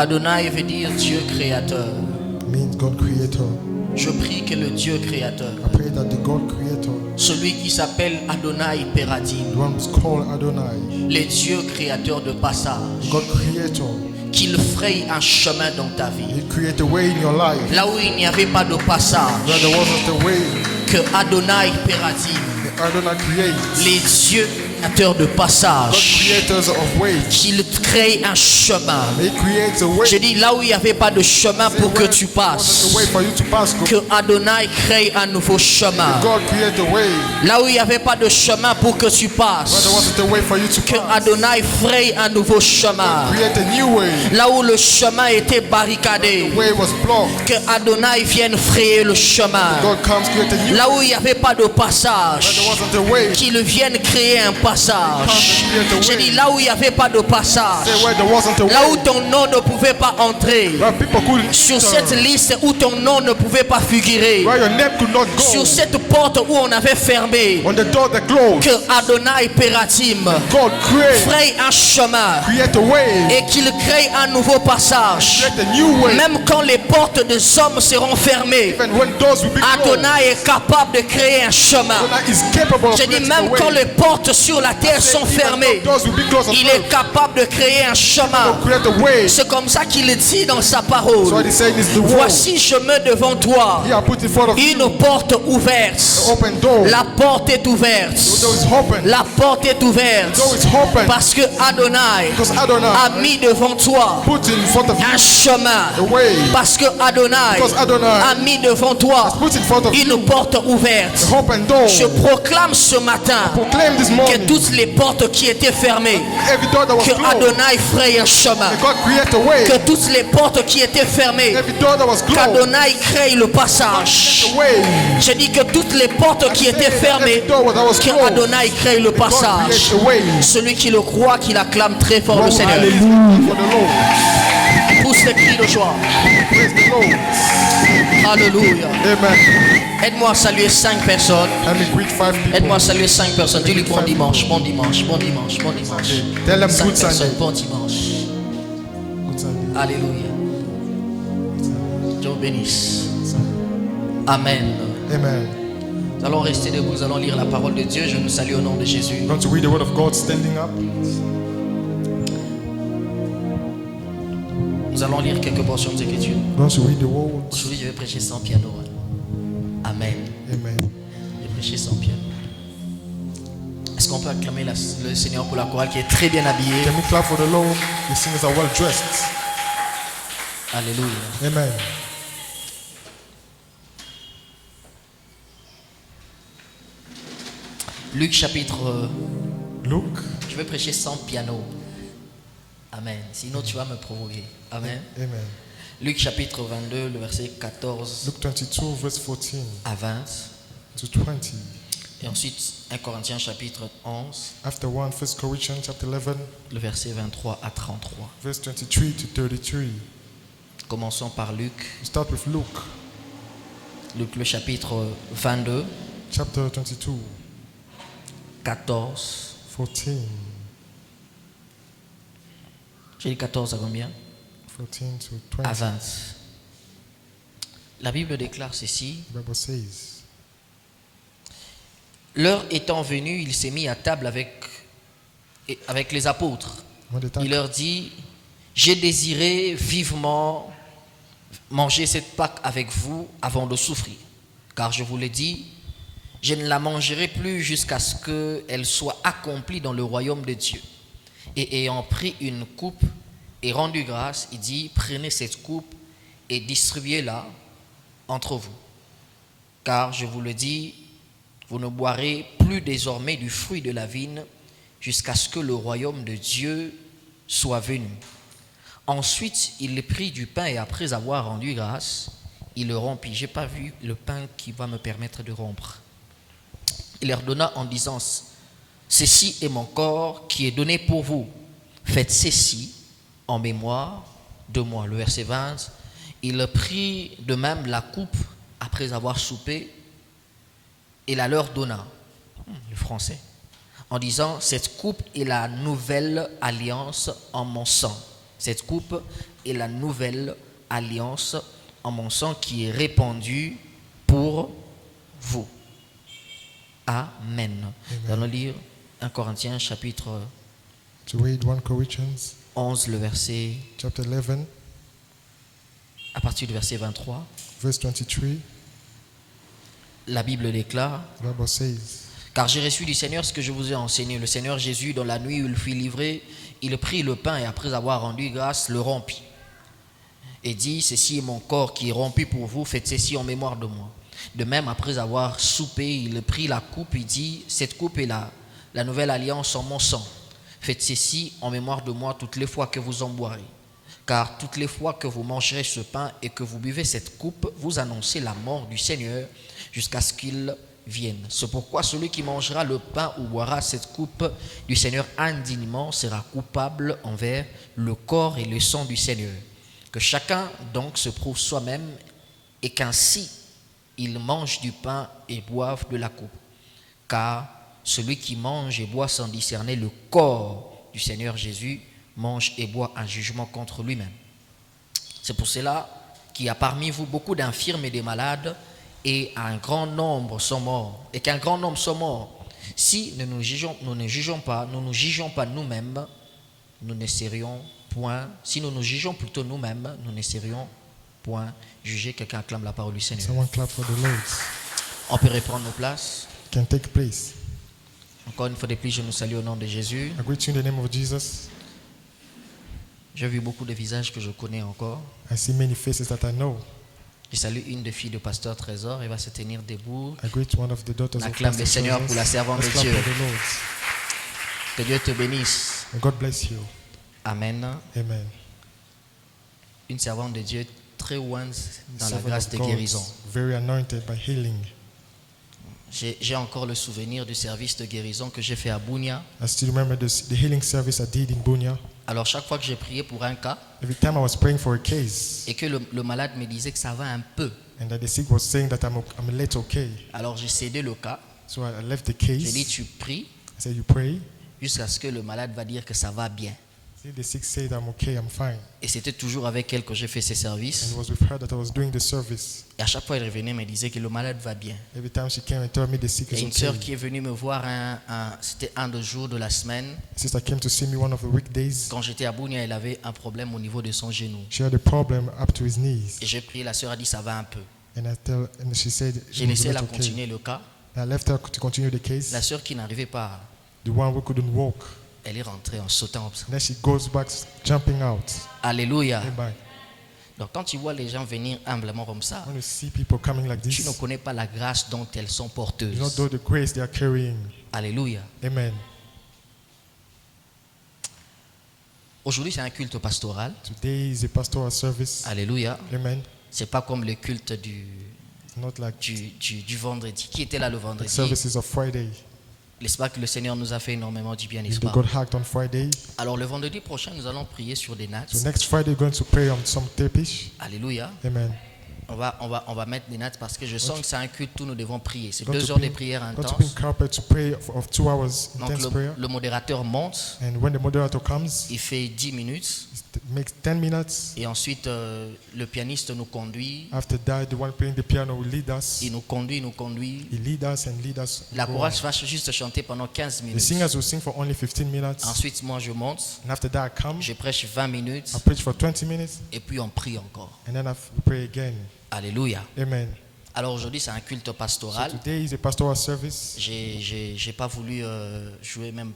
Adonai veut dire Dieu créateur. means God creator. Je prie que le Dieu créateur, I pray that the God creator, celui qui s'appelle Adonai Peradim, the one who's called Adonai, le Dieu créateur de passage, God creator, qu'il fraye un chemin dans ta vie. He create a way in your life Là où il n'y avait pas de passage, where there wasn't a way. que Adonai Peradim, Adonai creates. les dieux créateurs de God passage, creators of ways. qu'il crée un chemin. He creates a way. Je dis là où il n'y avait pas de chemin pour que tu Wasn't passes, a way for you to pass. que Adonai crée un nouveau chemin. God create a way. Là où il n'y avait pas de chemin pour que tu Where there passes, wasn't a way for you to que pass. Adonai fraye un nouveau chemin. Create a new way. Là où le chemin était barricadé, The way was blocked. que Adonai vienne frayer le chemin. God comes create a new. Là où il n'y avait pas de Where there passage, wasn't a way. qu'il vienne créer un passage. J'ai dit là où il n'y avait pas de passage, Say where there wasn't a là où way. ton nom ne pouvait pas entrer, Where people couldn't sur cette enter. liste où ton nom ne pouvait pas figurer, Where your name could not go. sur cette porte où on avait fermé, On the door that closed. que Adonai Peratim God create. fraye un chemin Create a way. et qu'il crée un nouveau passage. Create a new way. Même quand les portes des hommes seront fermées, Even when doors will be closed. Adonai est capable de créer un chemin. Adonai is capable of J'ai dit creating a même way. quand les portes sur la terre sont fermées, Doors will be closed on il earth. est capable de créer un chemin. Create a way. C'est comme ça qu'il dit dans sa So parole. what he's saying is the wall. Voici, je mets devant toi Here I put in front of you. une porte ouverte. Open door. La porte est ouverte. The door is open. La porte est ouverte. The door is open. Parce que Adonai Because Adonai a mis devant toi put in front of you un chemin. a way. Parce que Adonai Because Adonai a mis devant toi put in front of you une porte ouverte. an open door. Je proclame ce matin Proclaim this que morning. toutes les portes qui étaient fermées, Every door that was que closed. Adonai fraye un chemin. God create a way. Que toutes les portes qui étaient fermées, Every door that was closed. qu'Adonai crée le passage. A way. Je dis que toutes les portes qui étaient fermées, Every door that was que closed. Adonai crée le God passage. create a way. Celui qui le croit, qu'il acclame très fort le Seigneur. Hallelujah for the Lord. Pousse les cris de joie. Praise the Lord. Alléluia. Amen. Aide-moi à saluer 5 personnes. Let me greet 5 people. Aide-moi à saluer 5 personnes. Dis-lui bon dimanche, bon dimanche, bon dimanche, bon dimanche. Tell them 5 good Sunday. personnes, bon dimanche. Good Sunday. Alléluia. Dieu vous bénisse. Amen. Amen. Nous allons rester debout, nous allons lire la parole de Dieu. Je nous salue au nom de Jésus. I'm going to read the word of God standing up. Nous allons lire quelques portions des Écritures. I'm going to read the word. Aujourd'hui, je vais prêcher sans piano. Amen. Amen. Je vais prêcher sans piano. Est-ce qu'on peut acclamer le Seigneur pour la chorale qui est très bien habillée? Can we clap for the Lord? The singers are well dressed. Alléluia. Amen. Luc chapitre... Luke. Je vais prêcher sans piano. Amen. Sinon, tu vas me provoquer. Amen. Amen. Luc chapitre 22, le verset 14 Luke 22, verse 14 à 20. to 20. Et ensuite, 1 Corinthiens chapitre 11, After 1 Corinthians chapter 11, le verset 23 à 33. verse 23 to 33. Commençons par Luc. We start with Luke, Luc le chapitre 22, chapter 22, 14. 14. J'ai dit 14 à combien? 14 to À 20. 20. La Bible déclare ceci. The Bible says, L'heure étant venue, il s'est mis à table avec les apôtres. when the time, Il leur dit, j'ai désiré vivement manger cette Pâque avec vous avant de souffrir. Car je vous l'ai dit, je ne la mangerai plus jusqu'à ce qu'elle soit accomplie dans le royaume de Dieu. Et ayant pris une coupe et rendu grâce, il dit, prenez cette coupe et distribuez-la entre vous. Car je vous le dis, vous ne boirez plus désormais du fruit de la vigne jusqu'à ce que le royaume de Dieu soit venu. Ensuite, il prit du pain et après avoir rendu grâce, il le rompit. Je n'ai pas vu le pain qui va me permettre de rompre. Il leur donna en disant, ceci est mon corps qui est donné pour vous. Faites ceci en mémoire de moi. Le verset 20, il prit de même la coupe après avoir soupé et la leur donna, le français, en disant, cette coupe est la nouvelle alliance en mon sang. Cette coupe et la nouvelle alliance en mon sang qui est répandu pour vous. Amen. Nous allons lire 1 Corinthiens chapitre To read 1 Corinthians 11, le verset, chapter 11, à partir du verset 23. verse 23. La Bible déclare: The Bible says, car j'ai reçu du Seigneur ce que je vous ai enseigné. Le Seigneur Jésus, dans la nuit où il fut livré, il prit le pain et après avoir rendu grâce, le rompit. Et dit: ceci est mon corps qui est rompu pour vous, faites ceci en mémoire de moi. De même, après avoir soupé, il prit la coupe et dit: cette coupe est la nouvelle alliance en mon sang. Faites ceci en mémoire de moi toutes les fois que vous en boirez. Car toutes les fois que vous mangerez ce pain et que vous buvez cette coupe, vous annoncez la mort du Seigneur jusqu'à ce qu'il vienne. C'est pourquoi celui qui mangera le pain ou boira cette coupe du Seigneur indignement sera coupable envers le corps et le sang du Seigneur. Que chacun donc se prouve soi-même et qu'ainsi il mange du pain et boive de la coupe. Car celui qui mange et boit sans discerner le corps du Seigneur Jésus mange et boit un jugement contre lui-même. C'est pour cela qu'il y a parmi vous beaucoup d'infirmes et des malades, et un grand nombre sont morts, et qu'un grand nombre sont morts. Si nous ne jugeons pas nous-mêmes, nous ne serions point, si nous nous jugeons plutôt nous-mêmes, nous ne serions point jugés. Quelqu'un acclame la parole du Seigneur. someone clap for the Lord. On peut reprendre nos places. Can take place. Encore une fois de plus, je nous salue au nom de Jésus. I greet you in the name of Jesus. J'ai vu beaucoup de visages que je connais encore. I see many faces that I know. Je salue une des filles de Pasteur Trésor. Elle va se tenir debout. I greet one of the daughters On of acclame le Pastor Seigneur Jesus. pour la servante Let's de clap Dieu. for the Lord. Que Dieu te bénisse. And God bless you. Amen. Amen. Une servante de Dieu très ointe dans la Servant grâce of de God, guérison. very anointed by healing. J'ai encore le souvenir du service de guérison que j'ai fait à Bunia. I still remember the healing service I did in Bunia. Alors chaque fois que j'ai prié pour un cas Every time I was praying for a case, et que le malade me disait que ça va un peu, and that the sick was saying that I'm a little okay. alors j'ai cédé le cas. So I left the J'ai dit: case. tu pries I said, you pray. jusqu'à ce que le malade va dire que ça va bien. See, the sick said, I'm okay, I'm fine. Et c'était toujours avec elle que j'ai fait ces And services. it was with her that I was doing the service. Et à chaque fois, elle revenait et me disait que le malade va bien. Every time she came and told me the sick Il y a is une sœur okay. qui est venue me voir, c'était un des jours de la semaine. Sister came to see me one of the weekdays. Quand j'étais à Bunia, elle avait un problème au niveau de son genou. She had a problem up to his knees. Et j'ai prié, la sœur a dit ça va un peu. And she said, J'ai it was laissé la not okay. continuer le cas. I left her to continue the case. La sœur qui n'arrivait pas, The one who couldn't walk. elle est rentrée en sautant. And then she goes back jumping out. Alléluia. Amen. Donc quand tu vois les gens venir humblement comme ça, When you see people coming like tu ne this, connais pas la grâce dont elles sont you don't porteuses. know the grace they are carrying. Alléluia. Amen. Aujourd'hui, c'est un culte pastoral. Today is a pastoral service. Alléluia. Amen. C'est pas comme le culte It's not like du vendredi. Qui était là le the vendredi? services of Friday. N'est-ce pas que le Seigneur nous a fait énormément du bien, n'est-ce The pas? God hacked on Friday. Alors le vendredi prochain, nous allons prier sur des nattes. So next Friday, we're going to pray on some tapish. Alléluia. Amen. On va mettre des nattes parce que je sens que c'est un culte où nous devons prier. C'est Going 2 to heures de bring- prière going to intense. bring carpet to pray of 2 hours Donc intense prayer. le modérateur monte, And when the moderator comes, il fait 10 minutes it makes 10 minutes. et ensuite le pianiste nous conduit. After that, the one playing the piano will lead us. Il nous conduit. He lead us and lead us. La go chorale on. va juste chanter pendant 15 The minutes. singers will sing for only 15 minutes. Ensuite, moi je monte, And after that, I come. je prêche 20 minutes I preach for 20 minutes. et puis on prie encore. And then we pray again. Alléluia. Amen. Alors aujourd'hui, c'est un culte So pastoral. today is a pastoral service. J'ai pas voulu jouer, même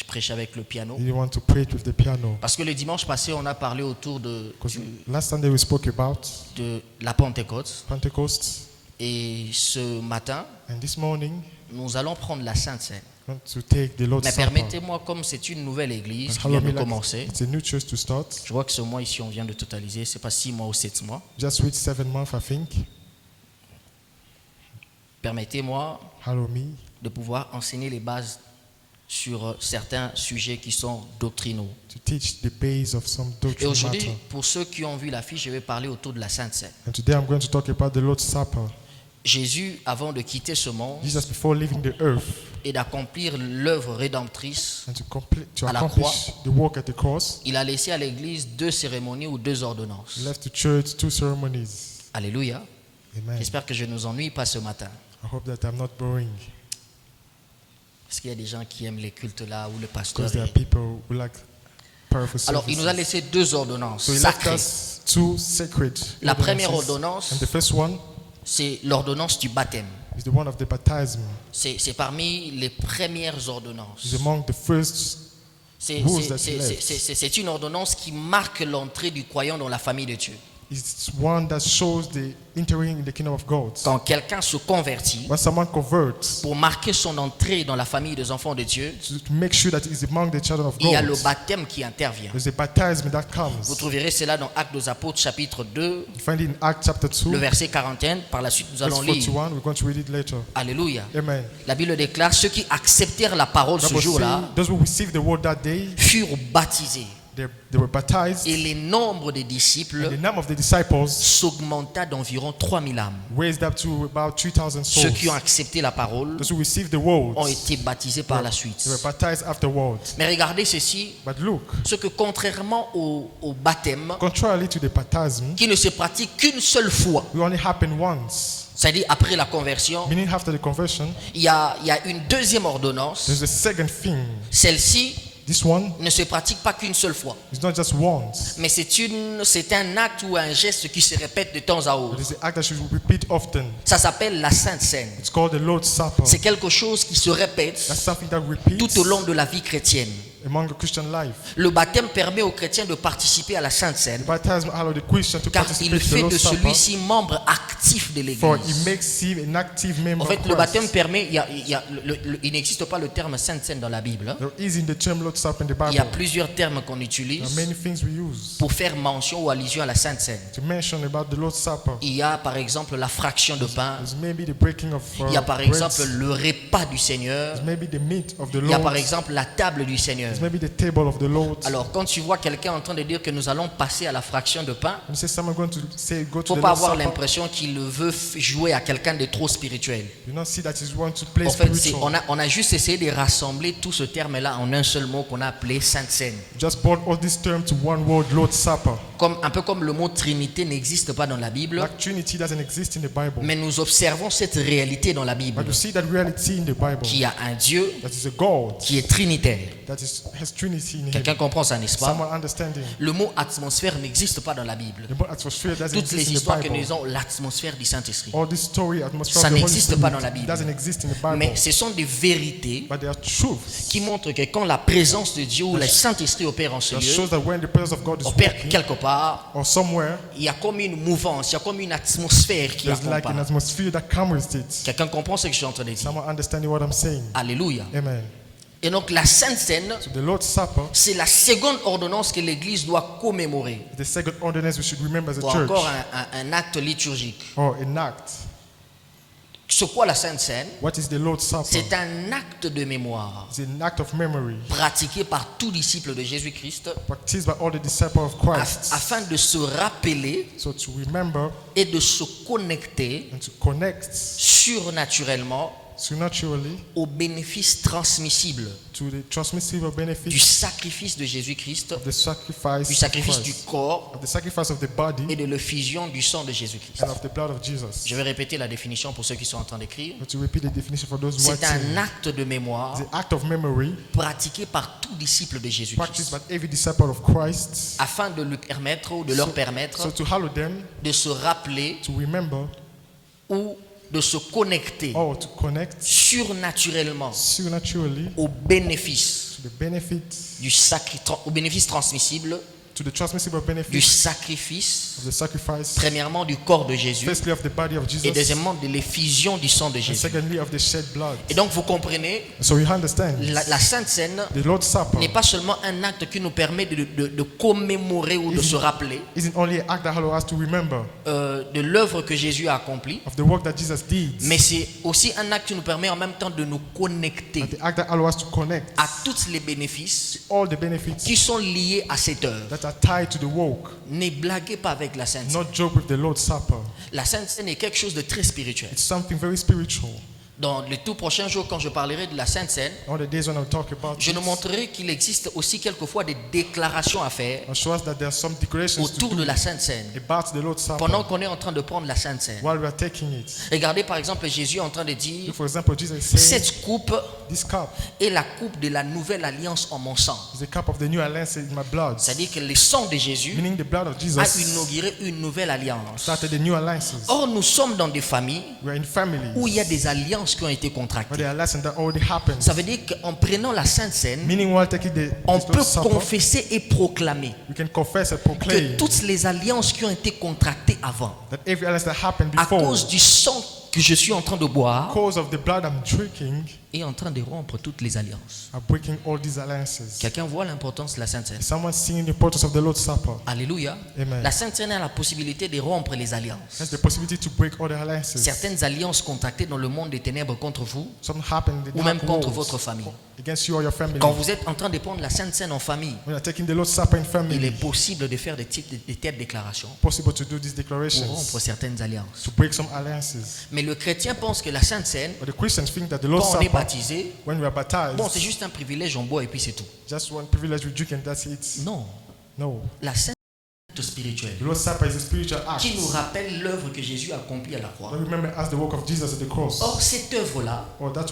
prêcher avec le piano. You want to pray with the piano. Parce que le dimanche passé, on a parlé autour Because last Sunday we spoke about de la Pentecôte. Pentecost. Et ce matin, And this morning, nous allons prendre la Sainte Seine. we want to take the Lord's Mais Supper. permettez-moi, comme c'est une nouvelle église And qui vient hallow de me like commencer, it's a new church to start. je vois que ce mois ici, on vient de totaliser, c'est pas 6 mois ou 7 mois. Just reached 7 months, I think. Permettez-moi Hallow me de pouvoir enseigner les bases sur certains sujets qui sont doctrinaux. to teach the base of some Et doctrine aujourd'hui, matter. pour ceux qui ont vu l'affiche, je vais parler autour de la Sainte Seine. And today I'm going to talk about the Lord's Supper. Jésus, avant de quitter ce monde, Jesus, before leaving the earth, et d'accomplir l'œuvre rédemptrice, and to à la accomplish the work at the cross, il a laissé à l'église 2 cérémonies ou 2 ordonnances. he left to church 2 ceremonies. Alléluia. Amen. J'espère que je ne nous ennuie pas ce matin. I hope that I'm not boring, Parce qu'il y a des gens qui aiment les cultes là où le pasteur because there are est. people who like powerful Alors, il nous a services. laissé 2 ordonnances So he left sacrées. us 2 sacred La première ordinances. ordonnance, And the first one c'est l'ordonnance du baptême. is the one of the baptism. C'est parmi les premières ordonnances. It's among the first. C'est une ordonnance qui marque l'entrée du croyant dans la famille de Dieu. It's one that shows the entering in the kingdom of God. Quand quelqu'un se convertit, When someone converts, pour marquer son entrée dans la famille des enfants de Dieu, to make sure that he's among the children of il y a le God, baptême qui intervient. there's a baptism that Vous comes. trouverez cela dans Actes des Apôtres chapitre 2, You find it in Acts chapter 2, le verset 41. Par la suite, nous verse allons lire. 41. We're going to read it later. Alléluia. Amen. La Bible déclare, ceux qui acceptèrent la parole ce Bible jour-là say, those who received the word that day, furent baptisés. they were baptized, Et le nombre des and disciples the number of the disciples s'augmenta d'environ 3000 âmes. raised up to about 3,000 Ceux souls. qui ont accepté la parole Those who received the word, ont été baptisés par la suite. they were baptized afterwards. Mais regardez ceci, But look, ce que contrairement au baptême, contrarily to the baptism, qui ne se pratique qu'une seule fois, it only happened once. c'est-à-dire après la conversion, Meaning after the conversion, il y a une deuxième ordonnance. there's a second thing. Celle-ci This one ne se pratique pas qu'une seule fois, is not just once. mais c'est un acte ou un geste qui se répète de temps à It autre. is an act that should repeat often. Ça s'appelle la Sainte Seine. It's called the Lord's Supper. C'est quelque chose qui se répète That's something that repeats tout au long de la vie chrétienne. among the Christian life. Le baptême permet aux chrétiens de participer à la Sainte Seine, The baptism allows the Christian to car participate il in the fait de Lord's Supper, celui-ci membre actif de for it l'Église. makes him an active member En fait, of le baptême Christ. permet, il n'existe pas le terme Sainte Seine dans la Bible, hein. There is in the term Lord's Supper in the Il y a Bible. plusieurs termes qu'on There are utilise many things we use pour faire mention ou allusion à la Sainte Seine. to mention about the Lord's Supper. Il y a par exemple la fraction de pain, There's maybe the breaking of il y a par bread. exemple le repas du Seigneur, There's maybe the meat of the il y a par Lord. exemple la table du Seigneur. There's maybe the table of the Lord. Alors quand tu vois quelqu'un en train de dire que nous allons passer à la fraction de pain, When you say someone going to say go il ne to faut the pas Lord's avoir Supper, l'impression qu'il veut jouer à quelqu'un de trop spirituel. you don't see that he's want to play En fait, spiritual. on a juste essayé de rassembler tout ce terme-là en un seul mot qu'on a appelé Sainte Seine. Just brought all these terms to one word, Lord's Supper. Un peu comme le mot Trinité n'existe pas dans la Bible, Like Trinity doesn't exist in the Bible. mais nous observons cette réalité dans la Bible, But you see that reality in the Bible. qu'il y a un Dieu That is a God qui est trinitaire. that has Trinity in Quelqu'un him. comprend ça, n'est-ce pas? Someone understanding. Le mot atmosphère n'existe pas dans la Bible. The word atmosphere doesn't Toutes les exist in the histoires que Bible. nous avons, l'atmosphère du Saint-Esprit. All this story, atmosphere Ça of the Holy n'existe pas dans la Spirit Bible. doesn't exist in the Bible. Mais ce sont des vérités But they are truths qui montrent que quand la présence de Dieu ou le Saint-Esprit opère en ce that lieu, shows that when the presence of God is opère working quelque part, or somewhere, il y a comme une mouvance, il y a comme une atmosphère qui there's like an accompagne. atmosphere that comes with it. Quelqu'un comprend ce que je suis en train de dire? Someone understanding what I'm saying. Alléluia. Amen. Et donc la Sainte Seine, So the Lord's Supper c'est la seconde ordonnance que l'Église doit commémorer, is the second ordinance we should remember as a ou church, encore un acte liturgique. or an act. C'est quoi la Sainte Seine? What is the Lord's Supper? C'est un acte de mémoire It's an act of memory pratiqué par tout disciple de Jésus-Christ practiced by all the disciples of Christ. afin de se rappeler So to remember et de se connecter and to connect surnaturellement supernaturally aux bénéfices transmissibles to the transmissible du benefits sacrifice de Jésus-Christ, of the sacrifice du of sacrifice du Christ, corps of the sacrifice of the et body de l'effusion du sang de Jésus-Christ. and of the blood of Jesus. Je vais répéter la définition pour ceux qui sont en train d'écrire. But to repeat the definition for those C'est un writing, acte de mémoire the act of memory pratiqué par tout disciple de practiced Jésus-Christ by every disciple of Christ, afin de lui permettre ou de leur permettre so to hallow them, de se rappeler to remember, ou de se connecter or to connect surnaturellement supernaturally aux bénéfices to the benefits, aux bénéfices transmissibles to the transmissible du benefits sacrifice, of the sacrifice, premièrement du corps de Jésus firstly of the body of et Jesus, deuxièmement de l'effusion du sang de and Jésus. secondly of the shed blood. Et donc vous comprenez, So you understand, la Sainte Seine the Lord's Supper n'est pas seulement un acte qui nous permet de commémorer ou de se rappeler isn't only an act that allows us to remember de l'œuvre que Jésus a accomplie, of the work that Jesus did, mais c'est aussi un acte qui nous permet en même temps de nous connecter but the act that allows us to connect à tous les bénéfices all the benefits qui sont liés à cette œuvre. that are tied to the walk. Ne blaguez pas avec la Sainte Seine. Not joke with the Lord's Supper. La Sainte Seine est quelque chose de très spirituel. It's something very spiritual. dans les tout prochains jours, quand je parlerai de la Sainte Seine, On the days when I'll talk about je this, nous montrerai qu'il existe aussi quelquefois des déclarations à faire I'll show us that there are some declarations to autour do de la Sainte Seine about the Lord's Supper pendant qu'on est en train de prendre la Sainte Seine. while we are taking it. Regardez par exemple, Jésus est en train de dire, For example, Jesus is saying, cette coupe this cup est la coupe de la nouvelle alliance en mon sang. is the cup of the new alliance in my blood. C'est-à-dire que le sang de Jésus Meaning the blood of a Jesus inauguré une nouvelle alliance. started the new alliances. Or, nous sommes dans des familles We are in families où il y a des alliances qui ont été where contractées. there are alliances that already happened. Ça veut dire qu'en prenant la Sainte Seine, Meaning while taking on this peut Lord's Supper, confesser et proclamer we can confess and que proclaim toutes les alliances qui ont été contractées avant, that every alliance that happened à before, cause du sang que je suis en train de boire, because of the blood I'm drinking, est en train de rompre toutes les alliances. are breaking all these alliances. Quelqu'un voit l'importance de la Sainte Seine? Is someone seeing the importance of the Lord's Supper? Alléluia. Amen. La Sainte Seine a la possibilité de rompre les alliances. Has the possibility to break all the alliances. Certaines alliances contractées dans le monde des ténèbres contre vous Some happen in the ou même dark contre worlds votre famille. against you or your family. Quand vous êtes en train de prendre la Sainte Seine en famille, When you're taking the Lord's Supper in il est family, possible de faire des telles déclarations possible to do these pour declarations rompre certaines alliances. to break some alliances. Mais le chrétien pense que la Sainte Seine, But the Christians think that the Lord's quand on est Supper, baptisé, when we are baptized, bon, c'est juste un privilège, on boit et puis c'est tout. just one privilege we drink and that's it. Non, No. la Sainte spirituelle The Lord's Supper is a spiritual act. qui nous rappelle l'œuvre que Jésus a accomplie à la croix. But remember as the work of Jesus at the cross. Or, cette œuvre-là, Or that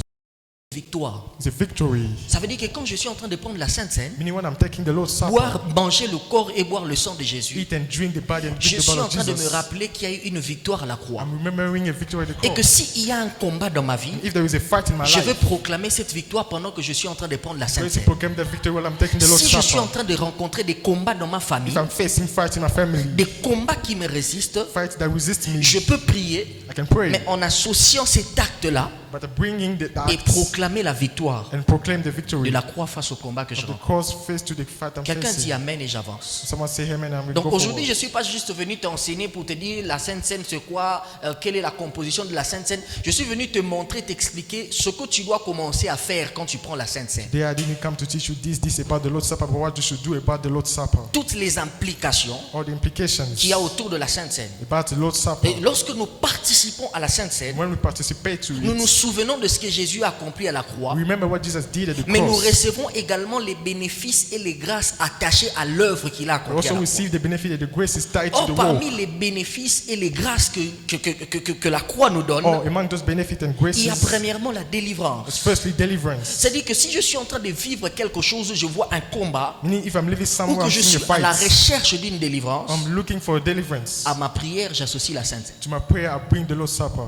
victoire. is a victory. Ça veut dire que quand je suis en train de prendre la Sainte Seine, Meaning when I'm taking the Lord's Supper, boire, manger le corps et boire le sang de Jésus, eat and drink the body and je drink the suis blood en of train de me Jesus, rappeler qu'il y a eu une victoire à la croix. I'm remembering a victory at the Et que cross. s'il y a un combat dans ma vie, If there is a fight in my je veux life, proclamer cette victoire pendant que je suis en train de prendre la I'm Sainte going to Seine. proclaim the victory while I'm taking the Lord's Si je suis en Supper. train de rencontrer des combats dans ma famille, If I'm facing fight in my family, des combats qui me résistent, fights that resist me, je peux prier, I can pray. mais en associant cet acte-là But bringing the et acts proclamer la victoire and proclaim the de victory la croix face au combat que je of the rencontre. cross face to the fight I'm Quelqu'un dit facing. Amen et j'avance. Someone say amen and we Donc go aujourd'hui, je forward. ne suis pas juste venu t'enseigner pour te dire la Sainte Seine c'est quoi, quelle est la composition de la Sainte Seine. Je suis venu te montrer, t'expliquer ce que tu dois commencer à faire quand tu prends la Sainte Seine. Today I didn't come to teach you this about the Lord's Supper, but what you should do about the Lord's Supper. Toutes les implications All the implications qu'il y a autour de la Sainte Seine. about the Lord's Supper. Et lorsque nous participons à la Sainte Seine, When we participate to nous nous it, souvenons de ce que Jésus a accompli à la croix, we remember what Jesus did at the mais nous cross. recevons également les bénéfices et les grâces attachées à l'œuvre qu'il a We accomplie à also la croix. receive the benefit and the grace is tied to Or, the work. parmi les bénéfices et les grâces que la croix nous donne, Or among those benefits and il y a graces, premièrement la délivrance. it's firstly deliverance. C'est-à-dire que si je suis en train de vivre quelque chose, je vois un combat, Meaning if I'm living ou somewhere, que I'm je seeing suis a à la fight, recherche d'une délivrance, I'm looking for a deliverance. à ma prière, j'associe la Sainte Seine. To my prayer, I bring the Lord's Supper.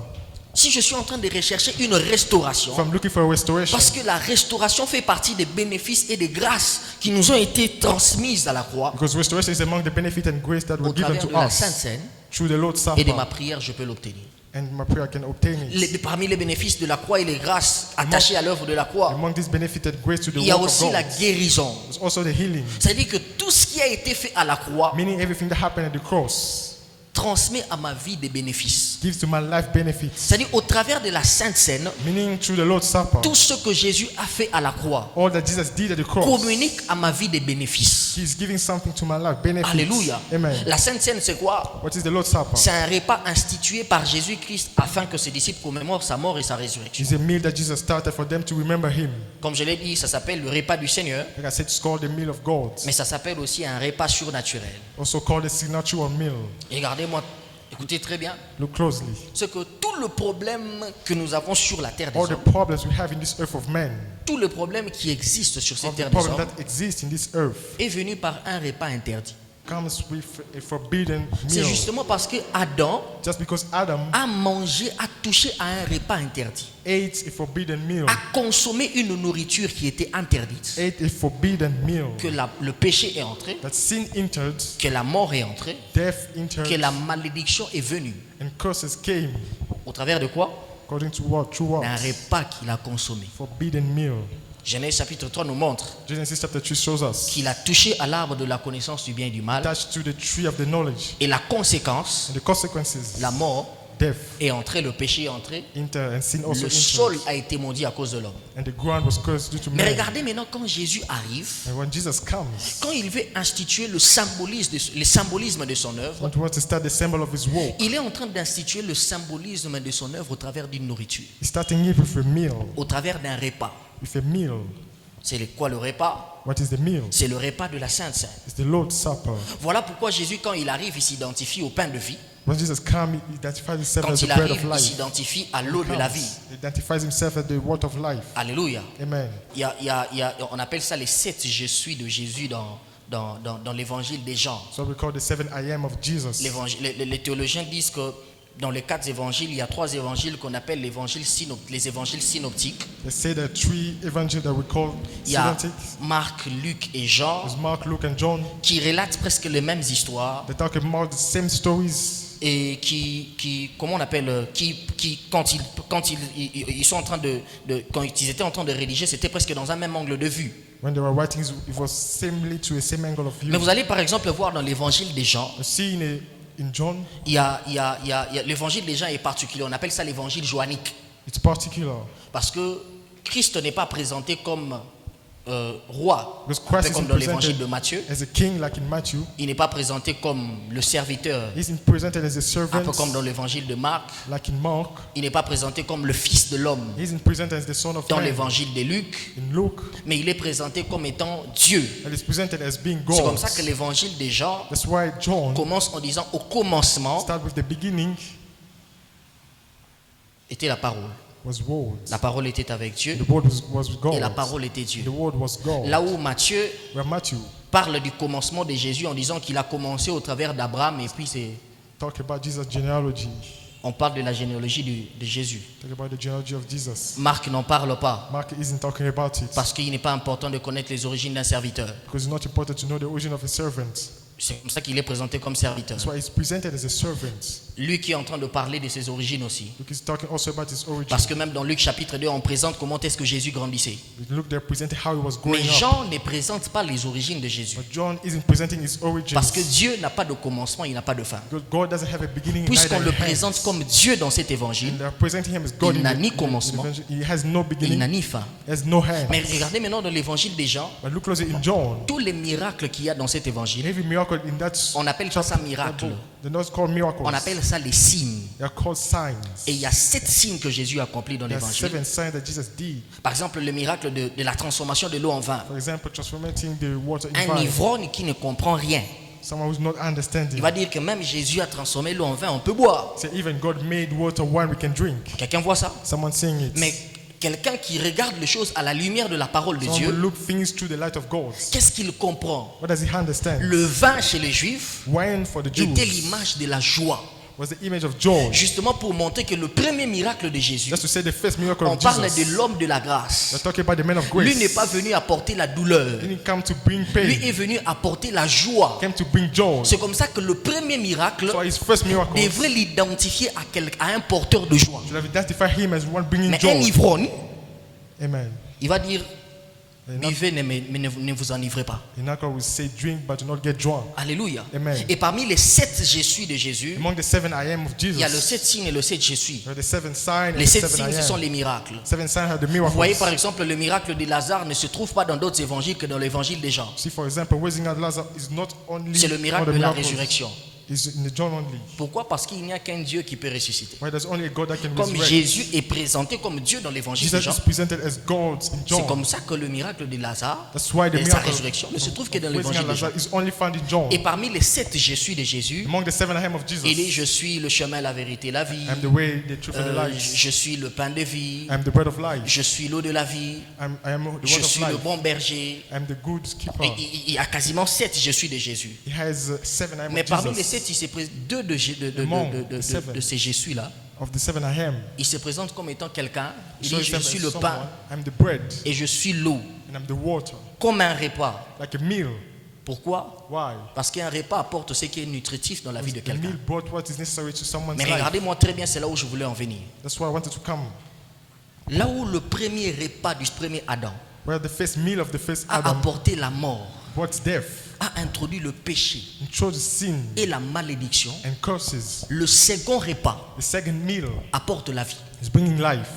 Si je suis en train de rechercher une restauration, If I'm looking for a restoration, parce que la restauration fait partie des bénéfices et des grâces qui nous ont été transmises à la croix, because restoration is among the benefit and grace that au were given travers to de la Sainte us Seine, through the Lord's et de ma Supper, prière, je peux l'obtenir. and my prayer can obtain it. Parmi les bénéfices de la croix et les grâces attachées à l'œuvre de la croix, Among this benefit and grace to the il y a work of aussi God, la guérison. there's also the healing. C'est-à-dire que tout ce qui a été fait à la croix Meaning everything that happened at the cross transmet à ma vie des bénéfices. gives to my life benefits. C'est-à-dire au travers de la Sainte Seine, Meaning through the Lord's Supper, tout ce que Jésus a fait à la croix all that Jesus did at the cross, communique à ma vie des bénéfices. He's giving something to my life, benefits. Alléluia. Amen. La Sainte Seine, c'est quoi? What is the Lord's Supper? C'est un repas institué par Jésus-Christ afin que ses disciples commémorent sa mort et sa résurrection. It's a meal that Jesus started for them to remember Him. Comme je l'ai dit, ça s'appelle le repas du Seigneur, Like I said, it's called the meal of God. mais ça s'appelle aussi un repas surnaturel. Also called the signature meal. Regardez-moi, écoutez très bien, Look closely. c'est que tout le problème que nous avons sur la terre des All the hommes, problems we have in this earth of man, tout le problème qui existe sur all cette the terre des problems hommes, that exist in this earth, est venu par un repas interdit. comes with a forbidden C'est meal. justement parce que Adam Just because Adam a mangé, a touché à un repas interdit, ate a forbidden meal, a consommé une nourriture qui était interdite, ate a forbidden meal, que le péché est entré, that sin entered, que la mort est entrée, death que entered, la malédiction est venue. and curses came. Au travers de quoi? According to what? True what? D'un repas qu'il a consommé. Forbidden meal. Genèse chapitre 3 nous montre Genesis chapter 3 shows us. qu'il a touché à l'arbre de la connaissance du bien et du mal, Attached to the tree of the knowledge. et la conséquence, And the consequences, la mort, death est entré, le péché est entré, enter and sin also le entered. sol a été maudit à cause de l'homme. And the ground was cursed due to Mais man. regardez maintenant quand Jésus arrive, And when Jesus comes, quand il veut instituer le symbolisme de son œuvre, when he wants to start the symbol of his work, il est en train d'instituer le symbolisme de son œuvre au travers d'une nourriture, he's starting it with a meal. au travers d'un repas. With a meal. C'est quoi le repas? What is the meal? C'est le repas de la Sainte Seine. It's the Lord's Supper. Voilà pourquoi Jésus, quand il arrive, il s'identifie au pain de vie. When Jesus comes, he identifies himself Quand as the il bread arrive, of il life. s'identifie à l'eau de la vie. He identifies himself as the water of life. Alléluia. Amen. On appelle ça les 7 je suis de Jésus dans l'évangile des Jean. So we call the 7 I am of Jesus. Les théologiens disent que dans les 4 évangiles, il y a 3 évangiles qu'on appelle les évangiles synoptiques. They say there are 3 evangelists that we call Il y a synoptic. Marc, Luc et Jean There's Mark, Luke, and John. qui relatent presque les mêmes histoires They talk about the same stories. et comment on appelle, quand ils sont en train quand ils étaient en train de rédiger, c'était presque dans un même angle de vue. When they were writing, it was similar to a same angle of view. Mais vous allez par exemple voir dans l'évangile des Jean, You see in John, il y a l'évangile des Jean est particulier, on appelle ça l'évangile joannique. it's particular. Parce que Christ n'est pas présenté comme roi, Because un peu Christ comme isn't dans l'évangile de presented Matthieu. as a king like in Matthew. Il n'est pas présenté comme le serviteur, He isn't presented as a un servant peu comme dans l'évangile de Marc. like in Mark. Il n'est pas présenté comme le fils de l'homme He isn't presented as the son of dans man l'évangile de Luc, in Luke. mais il est présenté comme étant Dieu. And he's presented as being C'est comme God. ça que l'évangile des Jean That's why John commence en disant au commencement start with the beginning était la parole. was word. La parole était avec Dieu The word was with et la God. parole était Dieu. The word was God. Là où Matthieu Where Matthew parle du commencement de Jésus en disant qu'il a commencé au travers d'Abraham et puis talk about Jesus' genealogy. on parle de la généalogie de Jésus. Talk about the genealogy of Jesus. Marc n'en parle pas Mark isn't talking about it parce qu'il n'est pas important de connaître les origines d'un serviteur. because it's not important to know the origin of a servant. C'est comme ça qu'il est présenté comme serviteur. That's why he's presented as a servant. Lui qui est en train de parler de ses origines aussi. Luke is talking also about his origin. Parce que même dans Luc chapitre 2, on présente comment est-ce que Jésus grandissait. Luke there presented how he was Mais growing up. Jean ne présente pas les origines de Jésus. But John isn't presenting his origins. Parce que Dieu n'a pas de commencement, il n'a pas de fin. Because God doesn't have a beginning. Puisqu'on neither le a end. présente comme Dieu dans cet évangile, And they're presenting him as God il in n'a the- ni in the commencement, evangel- He has no il beginning. n'a ni fin. He has no hand. Mais regardez maintenant dans l'évangile des Jean, But look closer in John. tous les miracles qu'il y a dans cet In évangile, every miracle in that on n'appelle pas ça miracle, they're not called miracles. on appelle ça les signes. They're called signs. Et il y a 7 signes que Jésus a accomplis dans There are l'évangile. 7 signs that Jesus did. Par exemple, le miracle de la transformation de l'eau en vin. For example, transforming the water in Un wine. ivrogne qui ne comprend rien, Someone who's not understanding. il va dire que même Jésus a transformé l'eau en vin, on peut boire. Say even God made water wine we can drink. Quelqu'un voit ça? Someone saying it. Mais quelqu'un qui regarde les choses à la lumière de la parole de Someone will Dieu, look things through the light of God. qu'est-ce qu'il comprend? What does he understand? Le vin chez les Juifs Wine for the Jews était l'image de la joie. was the image of joy. Justement pour montrer que le premier miracle de Jésus, Just to say the first miracle on of parle Jesus. de l'homme de la We're grâce. talking about the man of grace. Lui n'est pas venu apporter la douleur. He didn't come to bring pain. Lui est venu apporter la joie. He came to bring joy. C'est comme ça que le premier miracle So his first miracle devrait l'identifier à un porteur de joie. should have identified him as one bringing Mais un joy. ivrogne, Amen. il va dire, And not- buvez, mais ne vous enivrez pas. the knuckle will say drink but do not get drunk. Alléluia. Amen. Et parmi les 7 je suis de Jésus, Among the 7 I am of il y a le Jesus, 7 signes et le 7 je suis. there are the 7 signs and Les the 7 7 signes, I ce sont am. les miracles. 7 signs are the Vous voyez par miracles. exemple le miracle de Lazare ne se trouve pas dans d'autres évangiles que dans l'évangile des Jean. See, for example, raising out Lazarus is not only C'est le all miracle the de la miracles. résurrection. It's in the John only. Pourquoi? Parce qu'il n'y a qu'un Dieu qui peut ressusciter. Why there's only a God that can Comme resurrect. Jésus est présenté comme Dieu dans l'évangile de Jesus Jean, is presented as God in c'est John. comme ça que le miracle de Lazare That's why the et sa miracle résurrection ne se trouve que dans of raising l'évangile out de Jean. Lazarus is only found in John. Et parmi les 7 je suis de Jésus, Among the 7 I am of Jesus, il dit je suis le chemin, la vérité, la vie. I'm the way, the truth, and the life. Je suis le pain de vie. I'm the bread of life. Je suis l'eau de la vie. I am the Je word of suis le life. bon berger. I'm the good Et keeper. il y a quasiment 7 je suis de Jésus. He has 7 I am Mais of parmi les Jesus. 7, il se présente 2 de ces je suis là. Of the 7 I am. Il se présente comme étant quelqu'un. Il So dit he je says suis as le someone, pain I'm the bread et je suis l'eau. and I'm the water. Comme un repas. Like a meal. Pourquoi? Why? Parce qu'un repas apporte ce qui est nutritif dans la vie de The meal quelqu'un. brought what is necessary to someone's Mais life. regardez-moi très bien, c'est là où je voulais en venir. That's why I wanted to come. Là où le premier repas du premier Adam Where the first meal of the first a Adam apporté la mort, brought death, a introduit le péché introduced sin et la malédiction, and curses, le second repas the second meal apporte la vie. is bringing life.